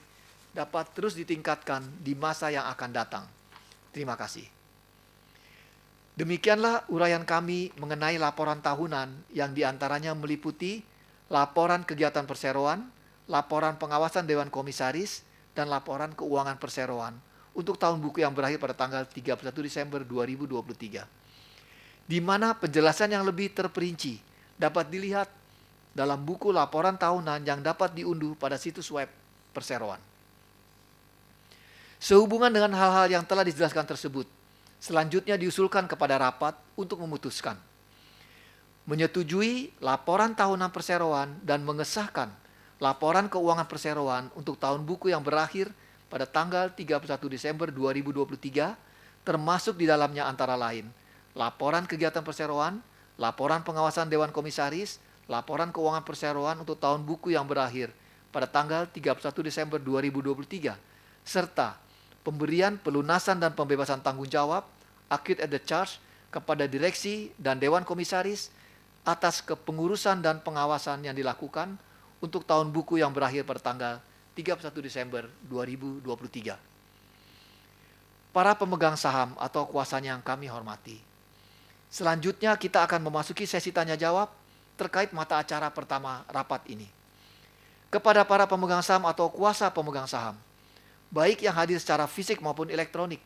dapat terus ditingkatkan di masa yang akan datang. Terima kasih. Demikianlah uraian kami mengenai laporan tahunan yang diantaranya meliputi laporan kegiatan perseroan, laporan pengawasan Dewan Komisaris, dan laporan keuangan perseroan untuk tahun buku yang berakhir pada tanggal 31 Desember 2023. Di mana penjelasan yang lebih terperinci dapat dilihat dalam buku laporan tahunan yang dapat diunduh pada situs web perseroan. Sehubungan dengan hal-hal yang telah dijelaskan tersebut, selanjutnya diusulkan kepada rapat untuk memutuskan menyetujui laporan tahunan perseroan dan mengesahkan laporan keuangan perseroan untuk tahun buku yang berakhir pada tanggal 31 Desember 2023, termasuk di dalamnya antara lain laporan kegiatan perseroan, laporan pengawasan Dewan Komisaris, laporan keuangan perseroan untuk tahun buku yang berakhir pada tanggal 31 Desember 2023, serta pemberian pelunasan dan pembebasan tanggung jawab acquit at the charge kepada direksi dan Dewan Komisaris atas kepengurusan dan pengawasan yang dilakukan untuk tahun buku yang berakhir pada tanggal 31 Desember 2023. Para pemegang saham atau kuasanya yang kami hormati, selanjutnya kita akan memasuki sesi tanya jawab terkait mata acara pertama rapat ini. Kepada para pemegang saham atau kuasa pemegang saham, baik yang hadir secara fisik maupun elektronik,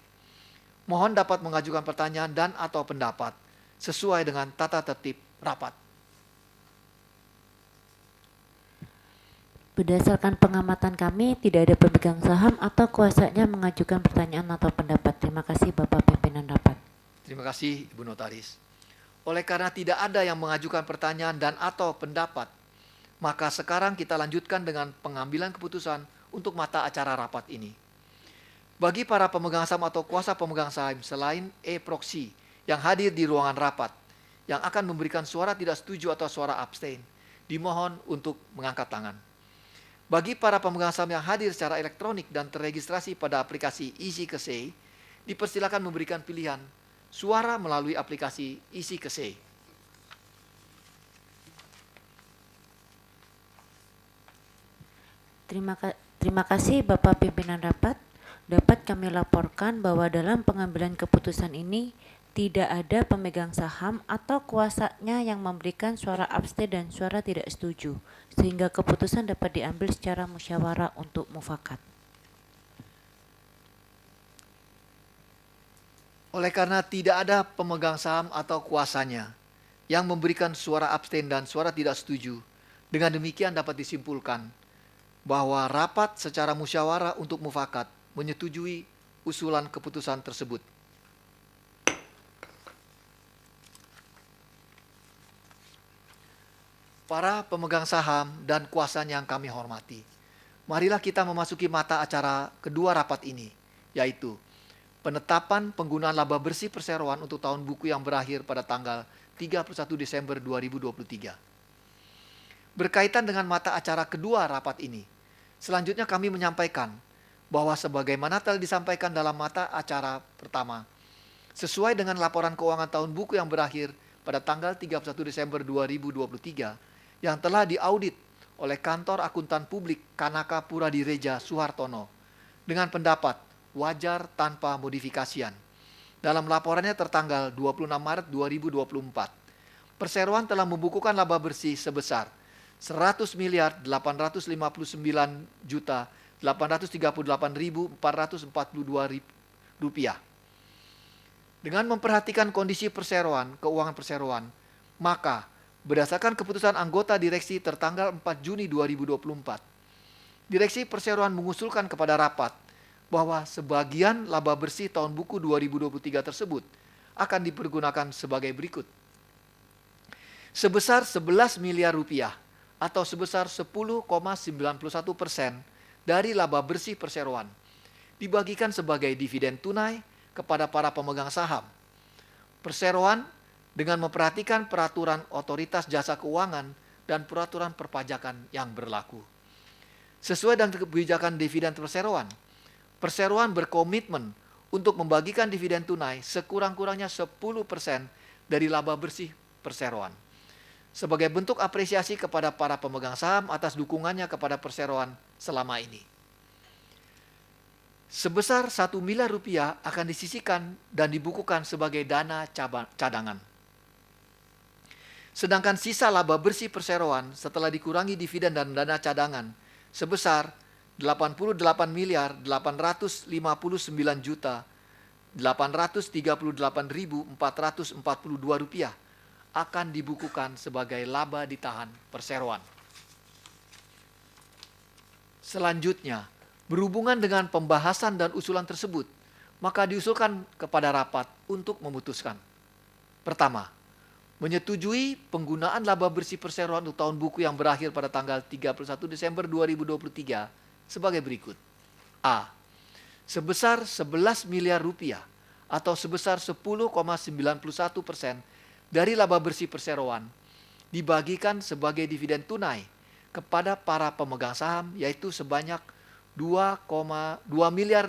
mohon dapat mengajukan pertanyaan dan atau pendapat sesuai dengan tata tertib rapat. Berdasarkan pengamatan kami, tidak ada pemegang saham atau kuasanya mengajukan pertanyaan atau pendapat. Terima kasih Bapak Pimpinan Rapat. Terima kasih Ibu Notaris. Oleh karena tidak ada yang mengajukan pertanyaan dan atau pendapat, maka sekarang kita lanjutkan dengan pengambilan keputusan untuk mata acara rapat ini. Bagi para pemegang saham atau kuasa pemegang saham selain e-proxy yang hadir di ruangan rapat, yang akan memberikan suara tidak setuju atau suara abstain, dimohon untuk mengangkat tangan. Bagi para pemegang saham yang hadir secara elektronik dan terregistrasi pada aplikasi Easy Kesei, dipersilakan memberikan pilihan suara melalui aplikasi Easy Kesei. Terima kasih Bapak Pimpinan Rapat. Dapat kami laporkan bahwa dalam pengambilan keputusan ini tidak ada pemegang saham atau kuasanya yang memberikan suara abstain dan suara tidak setuju, sehingga keputusan dapat diambil secara musyawarah untuk mufakat. Oleh karena tidak ada pemegang saham atau kuasanya yang memberikan suara abstain dan suara tidak setuju, dengan demikian dapat disimpulkan bahwa rapat secara musyawarah untuk mufakat menyetujui usulan keputusan tersebut. Para pemegang saham dan kuasanya yang kami hormati, marilah kita memasuki mata acara kedua rapat ini, yaitu penetapan penggunaan laba bersih perseroan untuk tahun buku yang berakhir pada tanggal 31 Desember 2023. Berkaitan dengan mata acara kedua rapat ini, selanjutnya kami menyampaikan bahwa sebagaimana telah disampaikan dalam mata acara pertama, sesuai dengan laporan keuangan tahun buku yang berakhir pada tanggal 31 Desember 2023, yang telah diaudit oleh Kantor Akuntan Publik Kanaka Pura Direja Suhartono dengan pendapat wajar tanpa modifikasian. Dalam laporannya tertanggal 26 Maret 2024, perseroan telah membukukan laba bersih sebesar 100.859.900.000 Rp838.442. Dengan memperhatikan kondisi perseroan, keuangan perseroan, maka berdasarkan keputusan anggota direksi tertanggal 4 Juni 2024, Direksi Perseroan mengusulkan kepada rapat bahwa sebagian laba bersih tahun buku 2023 tersebut akan dipergunakan sebagai berikut. Sebesar 11 miliar rupiah atau sebesar 10,91% dari laba bersih perseroan dibagikan sebagai dividen tunai kepada para pemegang saham. Perseroan dengan memperhatikan peraturan otoritas jasa keuangan dan peraturan perpajakan yang berlaku. Sesuai dengan kebijakan dividen perseroan, perseroan berkomitmen untuk membagikan dividen tunai sekurang-kurangnya 10% dari laba bersih perseroan. Sebagai bentuk apresiasi kepada para pemegang saham atas dukungannya kepada perseroan selama ini. Sebesar 1 miliar rupiah akan disisihkan dan dibukukan sebagai dana cadangan. Sedangkan sisa laba bersih perseroan setelah dikurangi dividen dan dana cadangan sebesar 88.839.838.442 rupiah akan dibukukan sebagai laba ditahan perseroan. Selanjutnya, berhubungan dengan pembahasan dan usulan tersebut, maka diusulkan kepada rapat untuk memutuskan. Pertama, menyetujui penggunaan laba bersih perseroan untuk tahun buku yang berakhir pada tanggal 31 Desember 2023 sebagai berikut. A. Sebesar 11 miliar rupiah atau sebesar 10,91% dari laba bersih perseroan dibagikan sebagai dividen tunai kepada para pemegang saham, yaitu sebanyak 2,5 miliar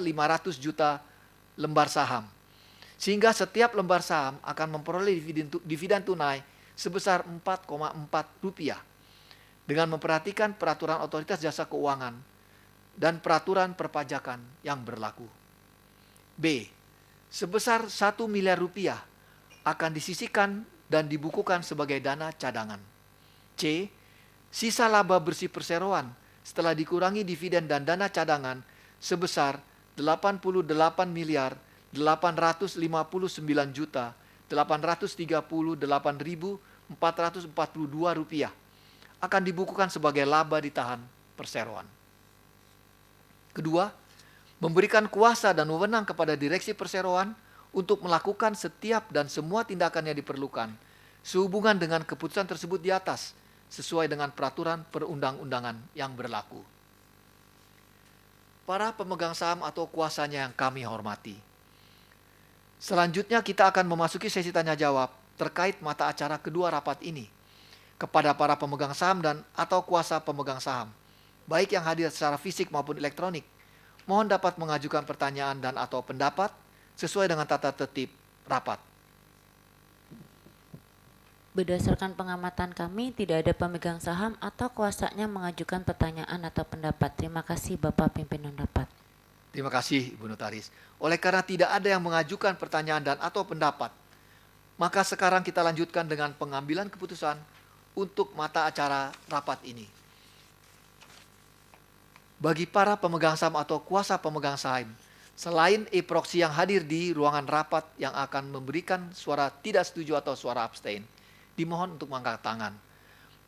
lembar saham. Sehingga setiap lembar saham akan memperoleh dividen tunai sebesar Rp4,4 dengan memperhatikan peraturan otoritas jasa keuangan dan peraturan perpajakan yang berlaku. B. Sebesar 1 miliar rupiah akan disisihkan dan dibukukan sebagai dana cadangan. C. Sisa laba bersih perseroan setelah dikurangi dividen dan dana cadangan sebesar 88.899.838.442 rupiah akan dibukukan sebagai laba ditahan perseroan. Kedua, memberikan kuasa dan wewenang kepada direksi perseroan untuk melakukan setiap dan semua tindakan yang diperlukan sehubungan dengan keputusan tersebut di atas sesuai dengan peraturan perundang-undangan yang berlaku. Para pemegang saham atau kuasanya yang kami hormati. Selanjutnya kita akan memasuki sesi tanya jawab terkait mata acara kedua rapat ini kepada para pemegang saham dan atau kuasa pemegang saham, baik yang hadir secara fisik maupun elektronik. Mohon dapat mengajukan pertanyaan dan atau pendapat sesuai dengan tata tertib rapat. Berdasarkan pengamatan kami, tidak ada pemegang saham atau kuasanya mengajukan pertanyaan atau pendapat. Terima kasih Bapak Pimpinan Rapat. Terima kasih Ibu Notaris. Oleh karena tidak ada yang mengajukan pertanyaan dan atau pendapat, maka sekarang kita lanjutkan dengan pengambilan keputusan untuk mata acara rapat ini. Bagi para pemegang saham atau kuasa pemegang saham, selain e-proxy yang hadir di ruangan rapat yang akan memberikan suara tidak setuju atau suara abstain, dimohon untuk mengangkat tangan.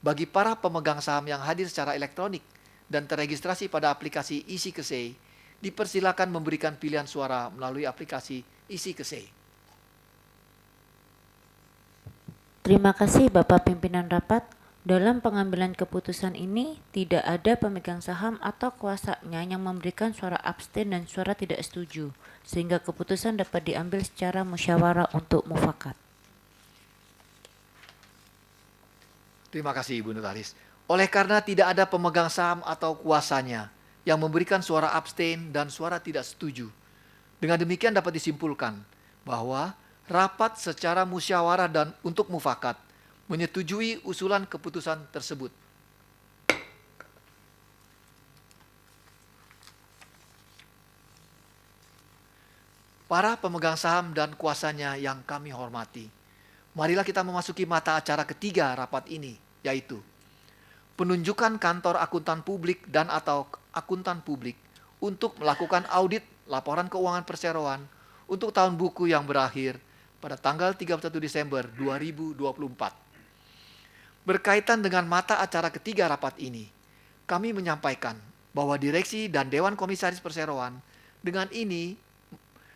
Bagi para pemegang saham yang hadir secara elektronik dan terregistrasi pada aplikasi Isi Kesei, dipersilakan memberikan pilihan suara melalui aplikasi Isi Kesei. Terima kasih Bapak Pimpinan Rapat. Dalam pengambilan keputusan ini, tidak ada pemegang saham atau kuasanya yang memberikan suara abstain dan suara tidak setuju, sehingga keputusan dapat diambil secara musyawarah untuk mufakat. Terima kasih Ibu Notaris. Oleh karena tidak ada pemegang saham atau kuasanya yang memberikan suara abstain dan suara tidak setuju, dengan demikian dapat disimpulkan bahwa rapat secara musyawarah dan untuk mufakat menyetujui usulan keputusan tersebut. Para pemegang saham dan kuasanya yang kami hormati, marilah kita memasuki mata acara ketiga rapat ini, yaitu penunjukan kantor akuntan publik dan atau akuntan publik untuk melakukan audit laporan keuangan perseroan untuk tahun buku yang berakhir pada tanggal 31 Desember 2024. Berkaitan dengan mata acara ketiga rapat ini, kami menyampaikan bahwa Direksi dan Dewan Komisaris Perseroan dengan ini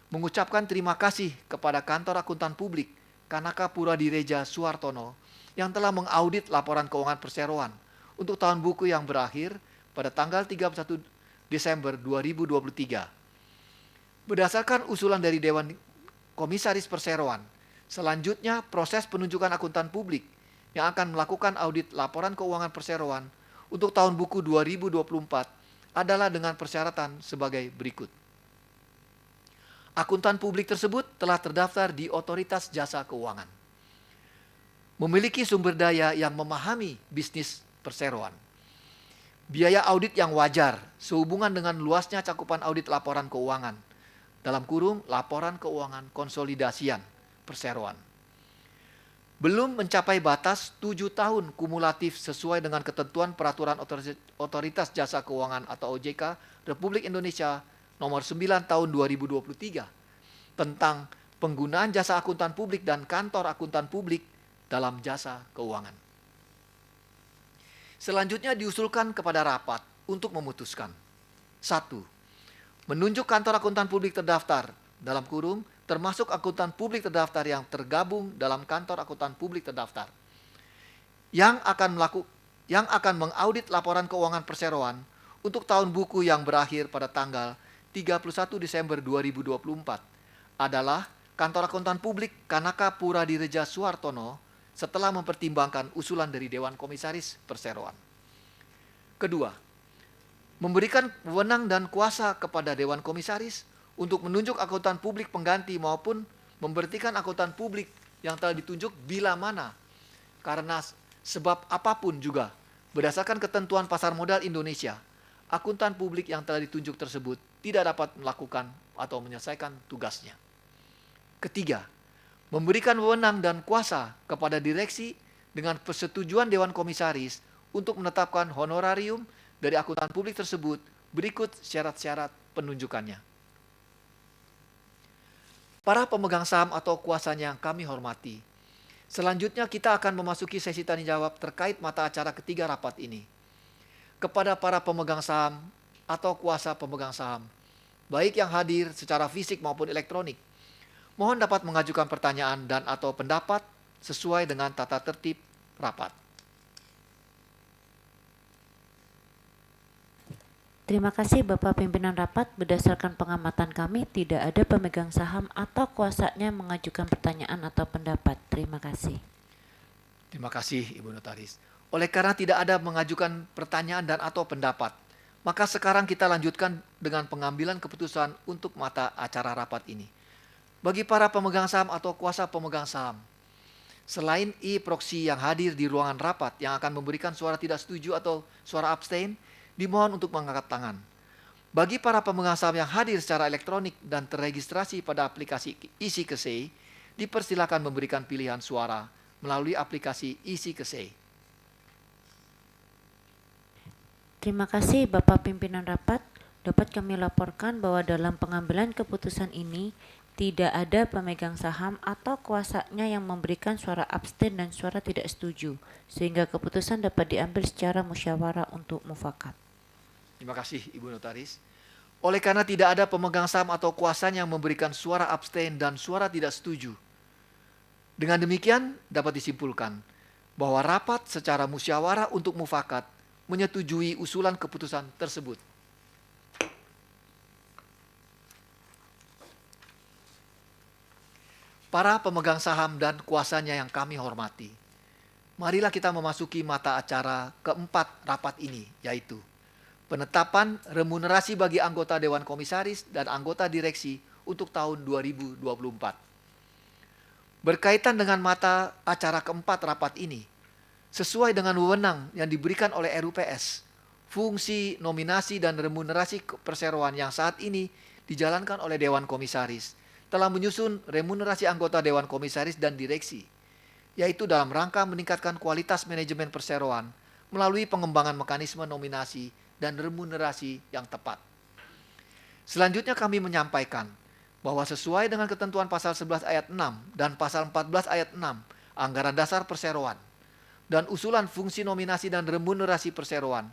mengucapkan terima kasih kepada Kantor Akuntan Publik Kanaka Pura Direja Suartono yang telah mengaudit laporan keuangan perseroan untuk tahun buku yang berakhir pada tanggal 31 Desember 2023. Berdasarkan usulan dari Dewan Komisaris Perseroan, selanjutnya proses penunjukan akuntan publik yang akan melakukan audit laporan keuangan perseroan untuk tahun buku 2024 adalah dengan persyaratan sebagai berikut. Akuntan publik tersebut telah terdaftar di Otoritas Jasa Keuangan, memiliki sumber daya yang memahami bisnis perseroan, biaya audit yang wajar sehubungan dengan luasnya cakupan audit laporan keuangan, dalam kurung laporan keuangan konsolidasian perseroan, belum mencapai batas 7 tahun kumulatif sesuai dengan ketentuan Peraturan Otoritas Jasa Keuangan atau OJK Republik Indonesia Nomor 9 Tahun 2023 tentang penggunaan jasa akuntan publik dan kantor akuntan publik dalam jasa keuangan. Selanjutnya diusulkan kepada rapat untuk memutuskan. 1. Menunjuk kantor akuntan publik terdaftar dalam kurung termasuk akuntan publik terdaftar yang tergabung dalam kantor akuntan publik terdaftar yang akan mengaudit laporan keuangan perseroan untuk tahun buku yang berakhir pada tanggal 31 Desember 2024 adalah Kantor Akuntan Publik Kanaka Pura Direja Suartono setelah mempertimbangkan usulan dari Dewan Komisaris Perseroan. Kedua, memberikan wewenang dan kuasa kepada Dewan Komisaris untuk menunjuk akuntan publik pengganti maupun memberhentikan akuntan publik yang telah ditunjuk bila mana karena sebab apapun juga berdasarkan ketentuan pasar modal Indonesia, akuntan publik yang telah ditunjuk tersebut tidak dapat melakukan atau menyelesaikan tugasnya. Ketiga, memberikan wewenang dan kuasa kepada direksi dengan persetujuan Dewan Komisaris untuk menetapkan honorarium dari akuntan publik tersebut berikut syarat-syarat penunjukannya. Para pemegang saham atau kuasanya yang kami hormati, selanjutnya kita akan memasuki sesi tanya jawab terkait mata acara ketiga rapat ini. Kepada para pemegang saham atau kuasa pemegang saham, baik yang hadir secara fisik maupun elektronik, mohon dapat mengajukan pertanyaan dan atau pendapat sesuai dengan tata tertib rapat. Terima kasih Bapak Pimpinan Rapat. Berdasarkan pengamatan kami, tidak ada pemegang saham atau kuasanya mengajukan pertanyaan atau pendapat. Terima kasih. Terima kasih Ibu Notaris. Oleh karena tidak ada mengajukan pertanyaan dan atau pendapat, maka sekarang kita lanjutkan dengan pengambilan keputusan untuk mata acara rapat ini. Bagi para pemegang saham atau kuasa pemegang saham, selain e-proxy yang hadir di ruangan rapat yang akan memberikan suara tidak setuju atau suara abstain, dimohon untuk mengangkat tangan. Bagi para pemegang saham yang hadir secara elektronik dan terregistrasi pada aplikasi EasyKesei, dipersilakan memberikan pilihan suara melalui aplikasi EasyKesei. Terima kasih Bapak Pimpinan Rapat. Dapat kami laporkan bahwa dalam pengambilan keputusan ini tidak ada pemegang saham atau kuasanya yang memberikan suara abstain dan suara tidak setuju, sehingga keputusan dapat diambil secara musyawarah untuk mufakat. Terima kasih Ibu Notaris. Oleh karena tidak ada pemegang saham atau kuasanya yang memberikan suara abstain dan suara tidak setuju, dengan demikian dapat disimpulkan bahwa rapat secara musyawarah untuk mufakat menyetujui usulan keputusan tersebut. Para pemegang saham dan kuasanya yang kami hormati, marilah kita memasuki mata acara keempat rapat ini, yaitu penetapan remunerasi bagi anggota Dewan Komisaris dan anggota direksi untuk tahun 2024. Berkaitan dengan mata acara keempat rapat ini, sesuai dengan wewenang yang diberikan oleh RUPS, fungsi nominasi dan remunerasi perseroan yang saat ini dijalankan oleh Dewan Komisaris telah menyusun remunerasi anggota Dewan Komisaris dan direksi, yaitu dalam rangka meningkatkan kualitas manajemen perseroan melalui pengembangan mekanisme nominasi dan remunerasi yang tepat. Selanjutnya kami menyampaikan bahwa sesuai dengan ketentuan pasal 11 ayat 6 dan pasal 14 ayat 6 Anggaran Dasar Perseroan dan usulan fungsi nominasi dan remunerasi perseroan,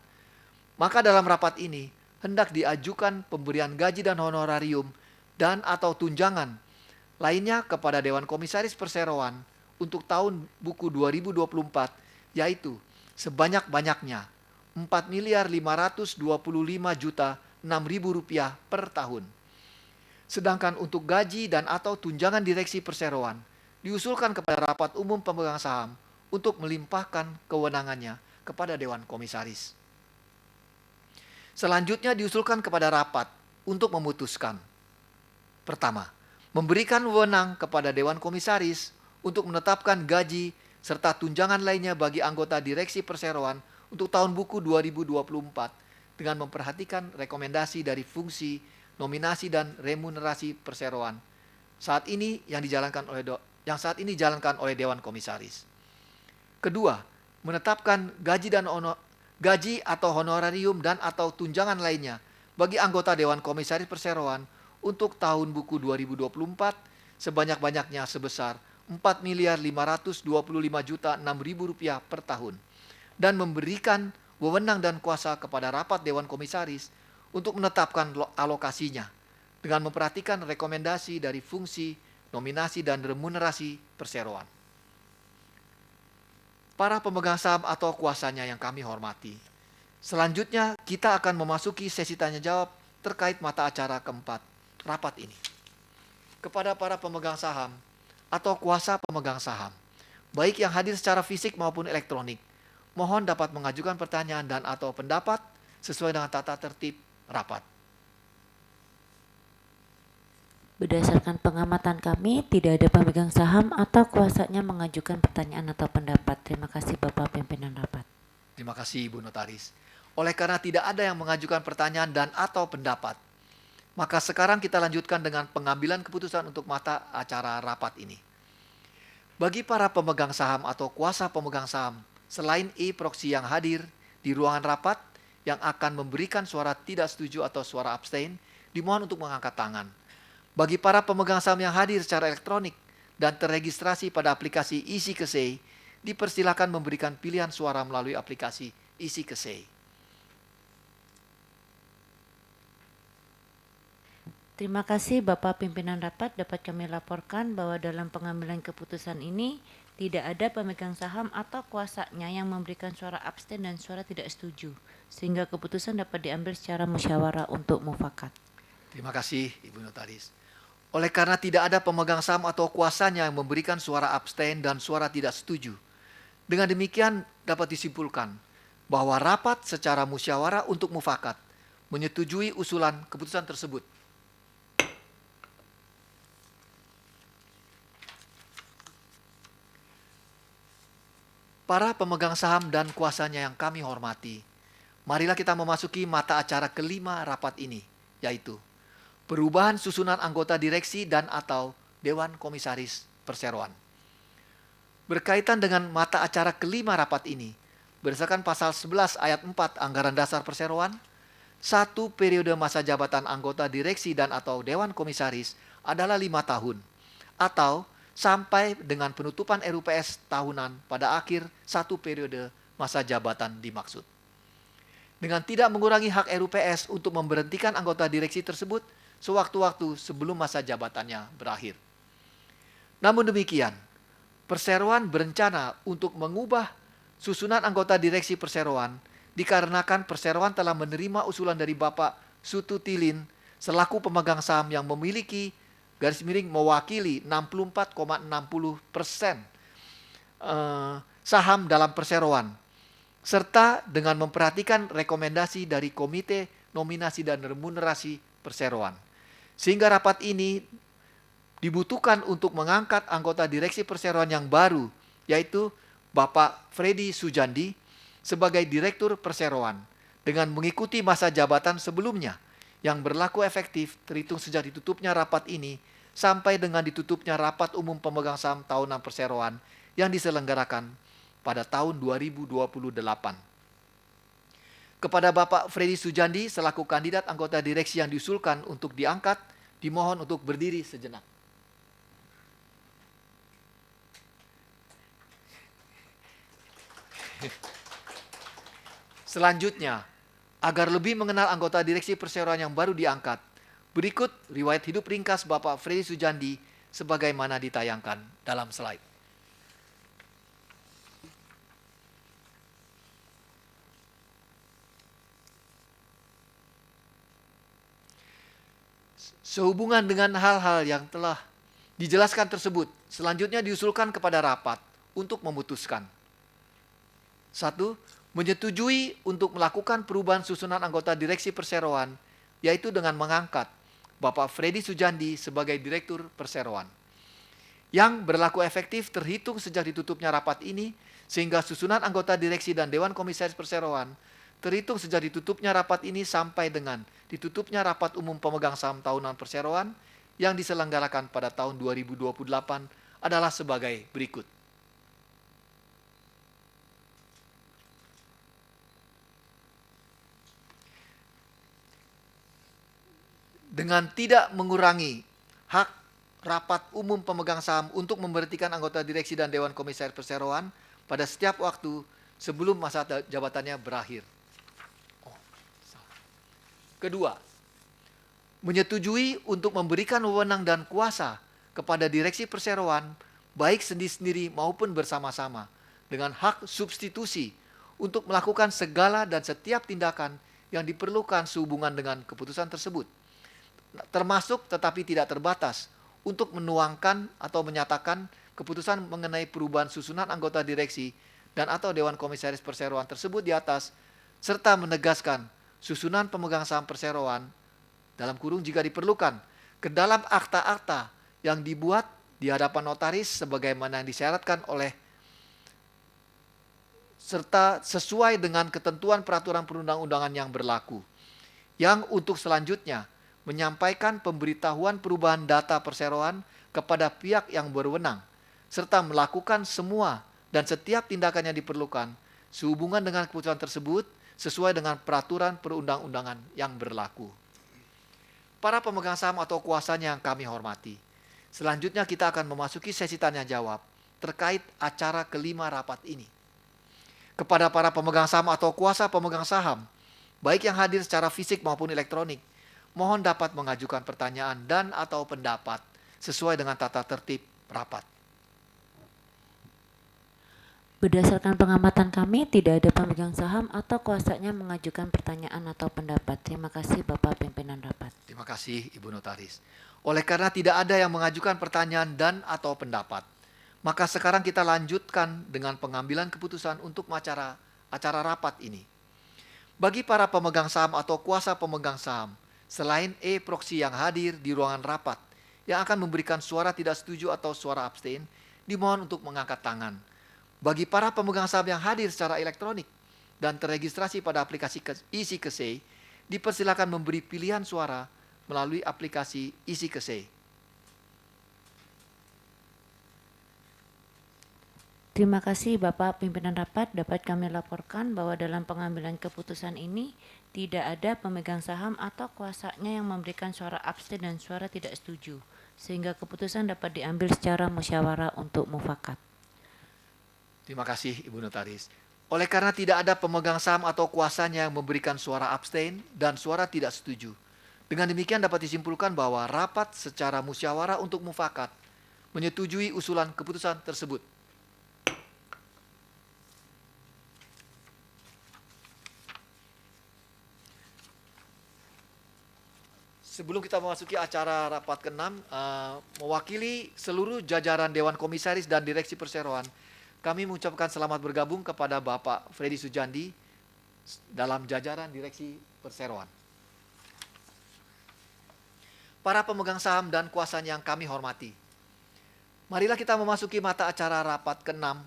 maka dalam rapat ini hendak diajukan pemberian gaji dan honorarium dan atau tunjangan lainnya kepada Dewan Komisaris Perseroan untuk tahun buku 2024, yaitu sebanyak-banyaknya Rp4.525.006.000 per tahun. Sedangkan untuk gaji dan atau tunjangan direksi perseroan diusulkan kepada rapat umum pemegang saham untuk melimpahkan kewenangannya kepada Dewan Komisaris. Selanjutnya diusulkan kepada rapat untuk memutuskan. Pertama, memberikan wewenang kepada Dewan Komisaris untuk menetapkan gaji serta tunjangan lainnya bagi anggota direksi perseroan untuk tahun buku 2024 dengan memperhatikan rekomendasi dari fungsi, nominasi dan remunerasi perseroan saat ini yang dijalankan oleh Dewan Komisaris. Kedua, menetapkan gaji atau honorarium dan atau tunjangan lainnya bagi anggota Dewan Komisaris Perseroan untuk tahun buku 2024 sebanyak-banyaknya sebesar Rp4.525.006.000 per tahun dan memberikan wewenang dan kuasa kepada rapat Dewan Komisaris untuk menetapkan alokasinya dengan memperhatikan rekomendasi dari fungsi, nominasi dan remunerasi perseroan. Para pemegang saham atau kuasanya yang kami hormati, selanjutnya kita akan memasuki sesi tanya jawab terkait mata acara keempat rapat ini. Kepada para pemegang saham atau kuasa pemegang saham, baik yang hadir secara fisik maupun elektronik, mohon dapat mengajukan pertanyaan dan atau pendapat sesuai dengan tata tertib rapat. Berdasarkan pengamatan kami, tidak ada pemegang saham atau kuasanya mengajukan pertanyaan atau pendapat. Terima kasih Bapak Pimpinan Rapat. Terima kasih Ibu Notaris. Oleh karena tidak ada yang mengajukan pertanyaan dan atau pendapat, maka sekarang kita lanjutkan dengan pengambilan keputusan untuk mata acara rapat ini. Bagi para pemegang saham atau kuasa pemegang saham, selain e-proxy yang hadir di ruangan rapat yang akan memberikan suara tidak setuju atau suara abstain, dimohon untuk mengangkat tangan. Bagi para pemegang saham yang hadir secara elektronik dan terregistrasi pada aplikasi EasyKesei, dipersilakan memberikan pilihan suara melalui aplikasi EasyKesei. Terima kasih Bapak Pimpinan Rapat. Dapat kami laporkan bahwa dalam pengambilan keputusan ini tidak ada pemegang saham atau kuasanya yang memberikan suara abstain dan suara tidak setuju, sehingga keputusan dapat diambil secara musyawarah untuk mufakat. Terima kasih Ibu Notaris. Oleh karena tidak ada pemegang saham atau kuasanya yang memberikan suara abstain dan suara tidak setuju, dengan demikian dapat disimpulkan bahwa rapat secara musyawarah untuk mufakat menyetujui usulan keputusan tersebut. Para pemegang saham dan kuasanya yang kami hormati, marilah kita memasuki mata acara kelima rapat ini, yaitu perubahan susunan anggota direksi dan atau Dewan Komisaris Perseroan. Berkaitan dengan mata acara kelima rapat ini, berdasarkan pasal 11 ayat 4 Anggaran Dasar Perseroan, 1 periode masa jabatan anggota direksi dan atau Dewan Komisaris adalah 5 tahun, atau sampai dengan penutupan RUPS tahunan pada akhir 1 periode masa jabatan dimaksud. Dengan tidak mengurangi hak RUPS untuk memberhentikan anggota direksi tersebut sewaktu-waktu sebelum masa jabatannya berakhir. Namun demikian, Perseroan berencana untuk mengubah susunan anggota direksi Perseroan dikarenakan Perseroan telah menerima usulan dari Bapak Sutu Tilin selaku pemegang saham yang memiliki mewakili 64,60% saham dalam Perseroan, serta dengan memperhatikan rekomendasi dari Komite Nominasi dan Remunerasi Perseroan. Sehingga rapat ini dibutuhkan untuk mengangkat anggota direksi Perseroan yang baru, yaitu Bapak Freddy Sujandi sebagai Direktur Perseroan dengan mengikuti masa jabatan sebelumnya yang berlaku efektif terhitung sejak ditutupnya rapat ini sampai dengan ditutupnya rapat umum pemegang saham tahunan Perseroan yang diselenggarakan pada tahun 2028. Kepada Bapak Freddy Sujandi selaku kandidat anggota direksi yang diusulkan untuk diangkat, dimohon untuk berdiri sejenak. Selanjutnya, agar lebih mengenal anggota direksi perseroan yang baru diangkat, berikut riwayat hidup ringkas Bapak Freddy Sujandi sebagaimana ditayangkan dalam slide. Sehubungan dengan hal-hal yang telah dijelaskan tersebut, selanjutnya diusulkan kepada rapat untuk memutuskan. 1. Menyetujui untuk melakukan perubahan susunan anggota direksi perseroan, yaitu dengan mengangkat Bapak Freddy Sujandi sebagai Direktur Perseroan, yang berlaku efektif terhitung sejak ditutupnya rapat ini, sehingga susunan anggota direksi dan Dewan Komisaris Perseroan terhitung sejak ditutupnya rapat ini sampai dengan ditutupnya rapat umum pemegang saham tahunan perseroan yang diselenggarakan pada tahun 2028 adalah sebagai berikut. Dengan tidak mengurangi hak rapat umum pemegang saham untuk memberhentikan anggota direksi dan Dewan Komisaris Perseroan pada setiap waktu sebelum masa jabatannya berakhir. Kedua, menyetujui untuk memberikan wewenang dan kuasa kepada direksi perseroan baik sendiri-sendiri maupun bersama-sama dengan hak substitusi untuk melakukan segala dan setiap tindakan yang diperlukan sehubungan dengan keputusan tersebut, termasuk tetapi tidak terbatas untuk menuangkan atau menyatakan keputusan mengenai perubahan susunan anggota direksi dan atau Dewan Komisaris Perseroan tersebut di atas, serta menegaskan susunan pemegang saham perseroan dalam kurung jika diperlukan ke dalam akta-akta yang dibuat di hadapan notaris sebagaimana yang disyaratkan oleh serta sesuai dengan ketentuan peraturan perundang-undangan yang berlaku, yang untuk selanjutnya menyampaikan pemberitahuan perubahan data perseroan kepada pihak yang berwenang serta melakukan semua dan setiap tindakan yang diperlukan sehubungan dengan keputusan tersebut sesuai dengan peraturan perundang-undangan yang berlaku. Para pemegang saham atau kuasanya yang kami hormati, selanjutnya kita akan memasuki sesi tanya jawab terkait acara kelima rapat ini. Kepada para pemegang saham atau kuasa pemegang saham, baik yang hadir secara fisik maupun elektronik, mohon dapat mengajukan pertanyaan dan atau pendapat sesuai dengan tata tertib rapat. Berdasarkan pengamatan kami, tidak ada pemegang saham atau kuasanya mengajukan pertanyaan atau pendapat. Terima kasih Bapak Pimpinan Rapat. Terima kasih Ibu Notaris. Oleh karena tidak ada yang mengajukan pertanyaan dan atau pendapat, maka sekarang kita lanjutkan dengan pengambilan keputusan untuk acara rapat ini. Bagi para pemegang saham atau kuasa pemegang saham, selain proxy yang hadir di ruangan rapat, yang akan memberikan suara tidak setuju atau suara abstain, dimohon untuk mengangkat tangan. Bagi para pemegang saham yang hadir secara elektronik dan terregistrasi pada aplikasi EasyKesei, dipersilakan memberi pilihan suara melalui aplikasi EasyKesei. Terima kasih Bapak Pimpinan Rapat. Dapat kami laporkan bahwa dalam pengambilan keputusan ini tidak ada pemegang saham atau kuasanya yang memberikan suara abstain dan suara tidak setuju, sehingga keputusan dapat diambil secara musyawarah untuk mufakat. Terima kasih Ibu Notaris. Oleh karena tidak ada pemegang saham atau kuasanya yang memberikan suara abstain dan suara tidak setuju, dengan demikian dapat disimpulkan bahwa rapat secara musyawarah untuk mufakat menyetujui usulan keputusan tersebut. Sebelum kita memasuki acara rapat ke-6, mewakili seluruh jajaran Dewan Komisaris dan Direksi Perseroan, kami mengucapkan selamat bergabung kepada Bapak Freddy Sujandi dalam jajaran Direksi Perseroan. Para pemegang saham dan kuasanya yang kami hormati, marilah kita memasuki mata acara rapat ke-6,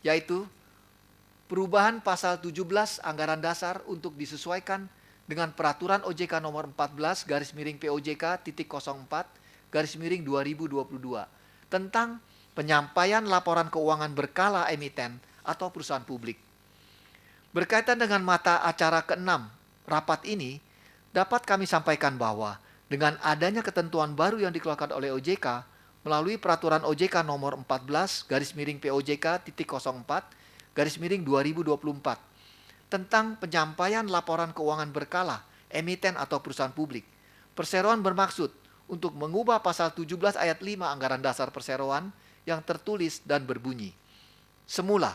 yaitu perubahan pasal 17 Anggaran Dasar untuk disesuaikan dengan Peraturan OJK nomor 14/POJK.04/2022 tentang penyampaian laporan keuangan berkala emiten atau perusahaan publik. Berkaitan dengan mata acara ke-6 rapat ini, dapat kami sampaikan bahwa dengan adanya ketentuan baru yang dikeluarkan oleh OJK melalui peraturan OJK nomor 14 garis miring POJK titik 04 garis miring 2024 tentang penyampaian laporan keuangan berkala emiten atau perusahaan publik. Perseroan bermaksud untuk mengubah pasal 17 ayat 5 Anggaran Dasar Perseroan yang tertulis dan berbunyi. Semula,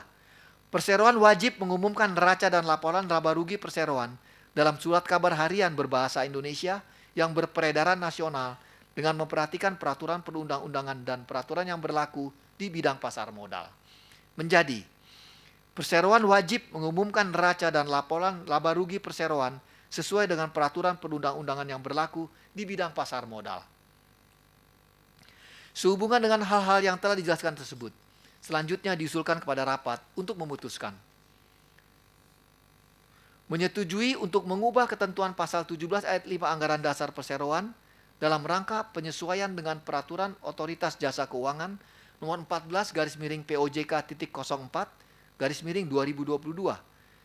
Perseroan wajib mengumumkan neraca dan laporan laba rugi perseroan dalam surat kabar harian berbahasa Indonesia yang berperedaran nasional dengan memperhatikan peraturan perundang-undangan dan peraturan yang berlaku di bidang pasar modal. Menjadi, Perseroan wajib mengumumkan neraca dan laporan laba rugi perseroan sesuai dengan peraturan perundang-undangan yang berlaku di bidang pasar modal. Sehubungan dengan hal-hal yang telah dijelaskan tersebut, selanjutnya diusulkan kepada rapat untuk memutuskan menyetujui untuk mengubah ketentuan pasal 17 ayat 5 Anggaran Dasar Perseroan dalam rangka penyesuaian dengan peraturan Otoritas Jasa Keuangan nomor 14 garis miring POJK titik 04 garis miring 2022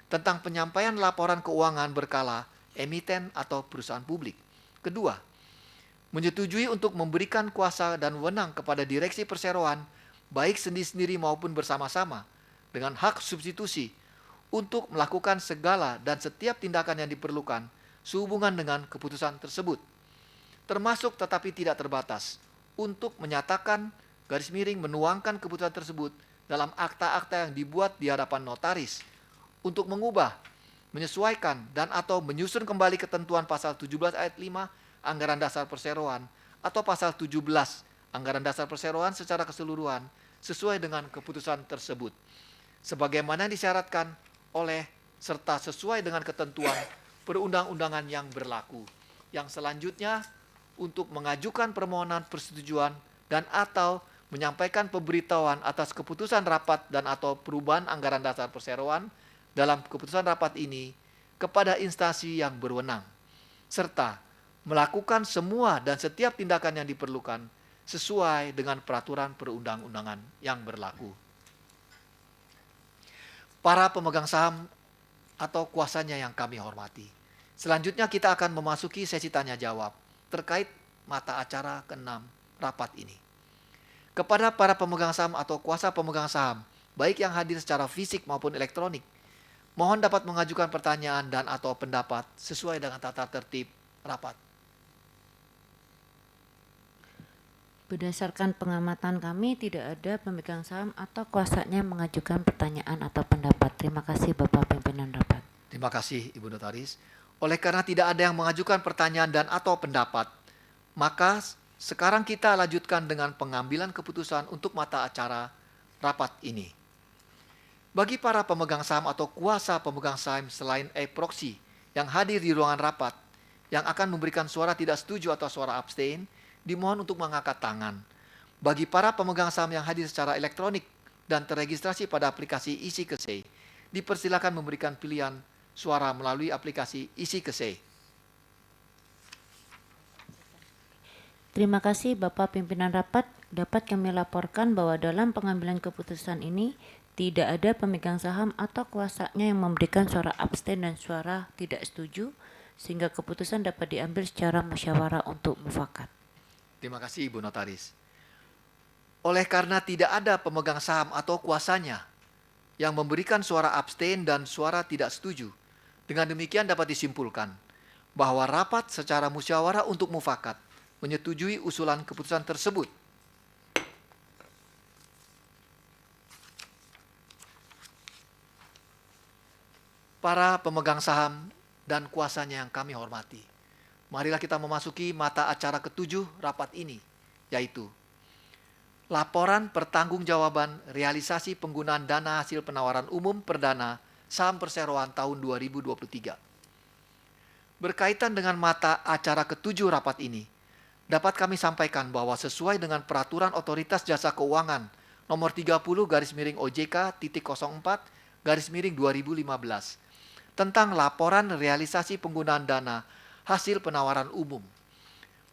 tentang penyampaian laporan keuangan berkala emiten atau perusahaan publik. Kedua, menyetujui untuk memberikan kuasa dan wewenang kepada direksi perseroan baik sendiri-sendiri maupun bersama-sama dengan hak substitusi untuk melakukan segala dan setiap tindakan yang diperlukan sehubungan dengan keputusan tersebut, termasuk tetapi tidak terbatas untuk menyatakan garis miring menuangkan keputusan tersebut dalam akta-akta yang dibuat di hadapan notaris untuk mengubah, menyesuaikan dan atau menyusun kembali ketentuan pasal 17 ayat 5 Anggaran Dasar Perseroan atau pasal 17 Anggaran Dasar Perseroan secara keseluruhan sesuai dengan keputusan tersebut sebagaimana disyaratkan oleh serta sesuai dengan ketentuan perundang-undangan yang berlaku. Yang selanjutnya untuk mengajukan permohonan persetujuan dan atau menyampaikan pemberitahuan atas keputusan rapat dan atau perubahan anggaran dasar perseroan dalam keputusan rapat ini kepada instansi yang berwenang, serta melakukan semua dan setiap tindakan yang diperlukan sesuai dengan peraturan perundang-undangan yang berlaku. Para pemegang saham atau kuasanya yang kami hormati. Selanjutnya kita akan memasuki sesi tanya jawab terkait mata acara ke-6 rapat ini. Kepada para pemegang saham atau kuasa pemegang saham, baik yang hadir secara fisik maupun elektronik, mohon dapat mengajukan pertanyaan dan atau pendapat sesuai dengan tata tertib rapat. Berdasarkan pengamatan kami, tidak ada pemegang saham atau kuasanya mengajukan pertanyaan atau pendapat. Terima kasih Bapak Pimpinan Rapat. Terima kasih Ibu Notaris. Oleh karena tidak ada yang mengajukan pertanyaan dan atau pendapat, maka sekarang kita lanjutkan dengan pengambilan keputusan untuk mata acara rapat ini. Bagi para pemegang saham atau kuasa pemegang saham selain e-proxy yang hadir di ruangan rapat, yang akan memberikan suara tidak setuju atau suara abstain, dimohon untuk mengangkat tangan. Bagi para pemegang saham yang hadir secara elektronik dan terregistrasi pada aplikasi isi-Kesei, dipersilakan memberikan pilihan suara melalui aplikasi isi-Kesei. Terima kasih Bapak Pimpinan Rapat. Dapat kami laporkan bahwa dalam pengambilan keputusan ini tidak ada pemegang saham atau kuasanya yang memberikan suara abstain dan suara tidak setuju, sehingga keputusan dapat diambil secara musyawarah untuk mufakat. Terima kasih Ibu Notaris. Oleh karena tidak ada pemegang saham atau kuasanya yang memberikan suara abstain dan suara tidak setuju, dengan demikian dapat disimpulkan bahwa rapat secara musyawarah untuk mufakat menyetujui usulan keputusan tersebut. Para pemegang saham dan kuasanya yang kami hormati, marilah kita memasuki mata acara ke-7 rapat ini, yaitu laporan pertanggungjawaban realisasi penggunaan dana hasil penawaran umum perdana saham perseroan tahun 2023. Berkaitan dengan mata acara ke-7 rapat ini, dapat kami sampaikan bahwa sesuai dengan peraturan Otoritas Jasa Keuangan nomor 30 garis miring OJK titik 04 garis miring 2015 tentang laporan realisasi penggunaan dana hasil penawaran umum.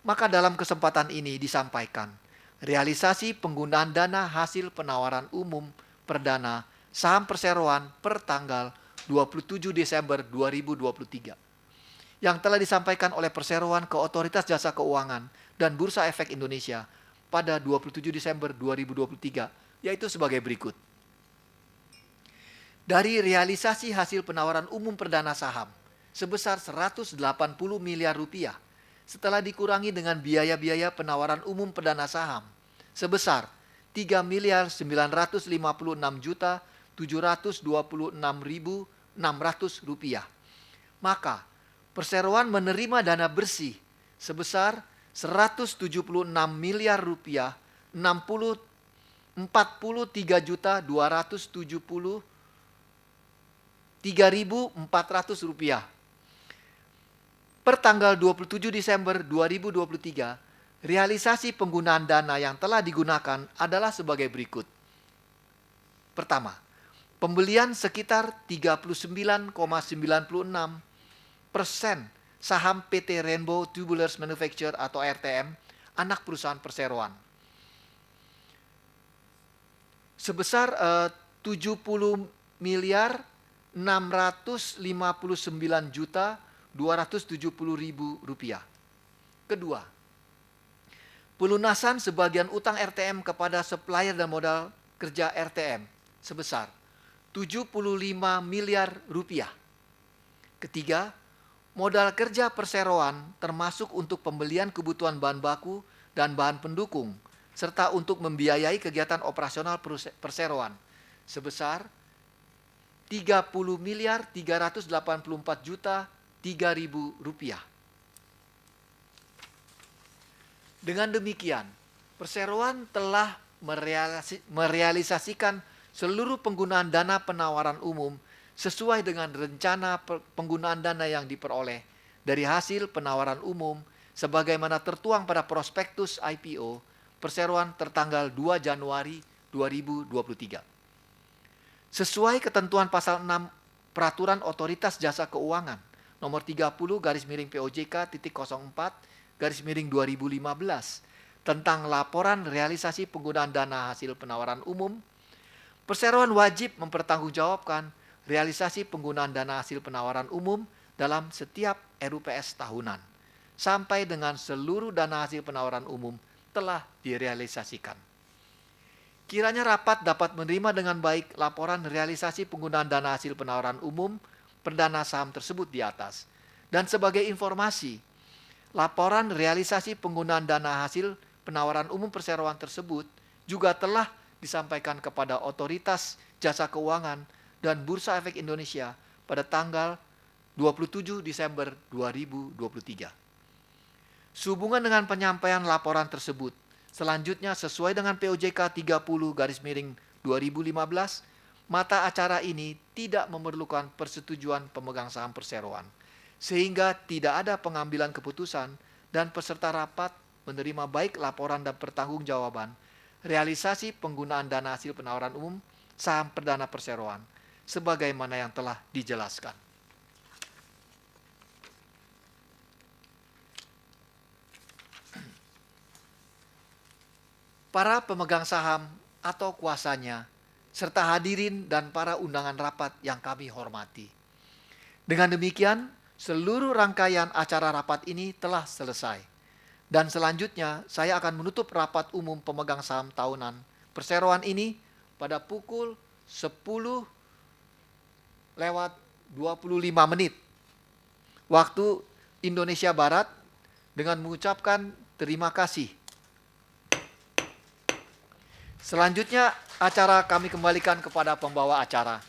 Maka dalam kesempatan ini disampaikan realisasi penggunaan dana hasil penawaran umum perdana saham perseroan per tanggal 27 Desember 2023 yang telah disampaikan oleh Perseroan ke Otoritas Jasa Keuangan dan Bursa Efek Indonesia pada 27 Desember 2023, yaitu sebagai berikut. Dari realisasi hasil penawaran umum perdana saham sebesar 180 miliar rupiah setelah dikurangi dengan biaya-biaya penawaran umum perdana saham sebesar 3 miliar 956 juta 726.600 rupiah. Maka Perseroan menerima dana bersih sebesar 176 miliar rupiah 43 juta 273.400 rupiah. Per tanggal 27 Desember 2023, realisasi penggunaan dana yang telah digunakan adalah sebagai berikut. Pertama, pembelian sekitar 39,96% saham PT Rainbow Tubulars Manufacture atau RTM, anak perusahaan Perseroan. Sebesar 70 miliar 659 juta 270.000 rupiah. Kedua, pelunasan sebagian utang RTM kepada supplier dan modal kerja RTM sebesar 75 miliar rupiah. Ketiga, modal kerja Perseroan termasuk untuk pembelian kebutuhan bahan baku dan bahan pendukung, serta untuk membiayai kegiatan operasional Perseroan sebesar 30 miliar 384 juta 3.000 rupiah. Dengan demikian, Perseroan telah merealisasikan seluruh penggunaan dana penawaran umum sesuai dengan rencana penggunaan dana yang diperoleh dari hasil penawaran umum sebagaimana tertuang pada prospektus IPO Perseroan tertanggal 2 Januari 2023. Sesuai ketentuan pasal 6 Peraturan Otoritas Jasa Keuangan nomor 30/POJK.04/2015 tentang laporan realisasi penggunaan dana hasil penawaran umum, Perseroan wajib mempertanggungjawabkan realisasi penggunaan dana hasil penawaran umum dalam setiap RUPS tahunan, sampai dengan seluruh dana hasil penawaran umum telah direalisasikan. Kiranya rapat dapat menerima dengan baik laporan realisasi penggunaan dana hasil penawaran umum perdana saham tersebut di atas. Dan sebagai informasi, laporan realisasi penggunaan dana hasil penawaran umum Perseroan tersebut juga telah disampaikan kepada Otoritas Jasa Keuangan dan Bursa Efek Indonesia pada tanggal 27 Desember 2023. Sehubungan dengan penyampaian laporan tersebut, selanjutnya sesuai dengan POJK 30/2015, mata acara ini tidak memerlukan persetujuan pemegang saham Perseroan, sehingga tidak ada pengambilan keputusan dan peserta rapat menerima baik laporan dan pertanggungjawaban realisasi penggunaan dana hasil penawaran umum saham perdana Perseroan sebagaimana yang telah dijelaskan. Para pemegang saham atau kuasanya, serta hadirin dan para undangan rapat yang kami hormati. Dengan demikian, seluruh rangkaian acara rapat ini telah selesai. Dan selanjutnya, saya akan menutup rapat umum pemegang saham tahunan Perseroan ini pada pukul 10:25 waktu Indonesia Barat dengan mengucapkan terima kasih. Selanjutnya acara kami kembalikan kepada pembawa acara.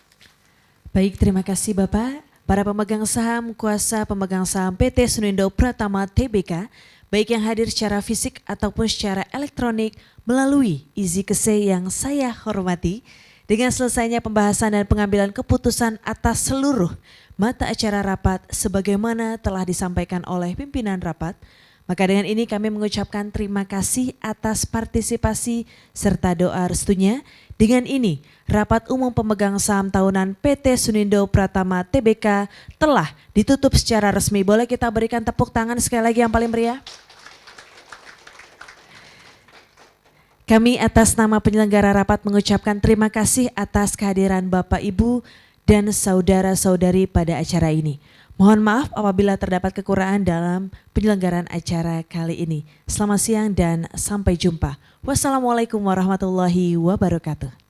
Baik, terima kasih Bapak. Para pemegang saham, kuasa pemegang saham PT Sunindo Pratama Tbk, baik yang hadir secara fisik ataupun secara elektronik melalui IZI-KC yang saya hormati, dengan selesainya pembahasan dan pengambilan keputusan atas seluruh mata acara rapat sebagaimana telah disampaikan oleh pimpinan rapat, maka dengan ini kami mengucapkan terima kasih atas partisipasi serta doa restunya. Dengan ini, rapat umum pemegang saham tahunan PT Sunindo Pratama Tbk telah ditutup secara resmi. Boleh kita berikan tepuk tangan sekali lagi yang paling meriah? Kami atas nama penyelenggara rapat mengucapkan terima kasih atas kehadiran Bapak Ibu dan saudara-saudari pada acara ini. Mohon maaf apabila terdapat kekurangan dalam penyelenggaraan acara kali ini. Selamat siang dan sampai jumpa. Wassalamualaikum warahmatullahi wabarakatuh.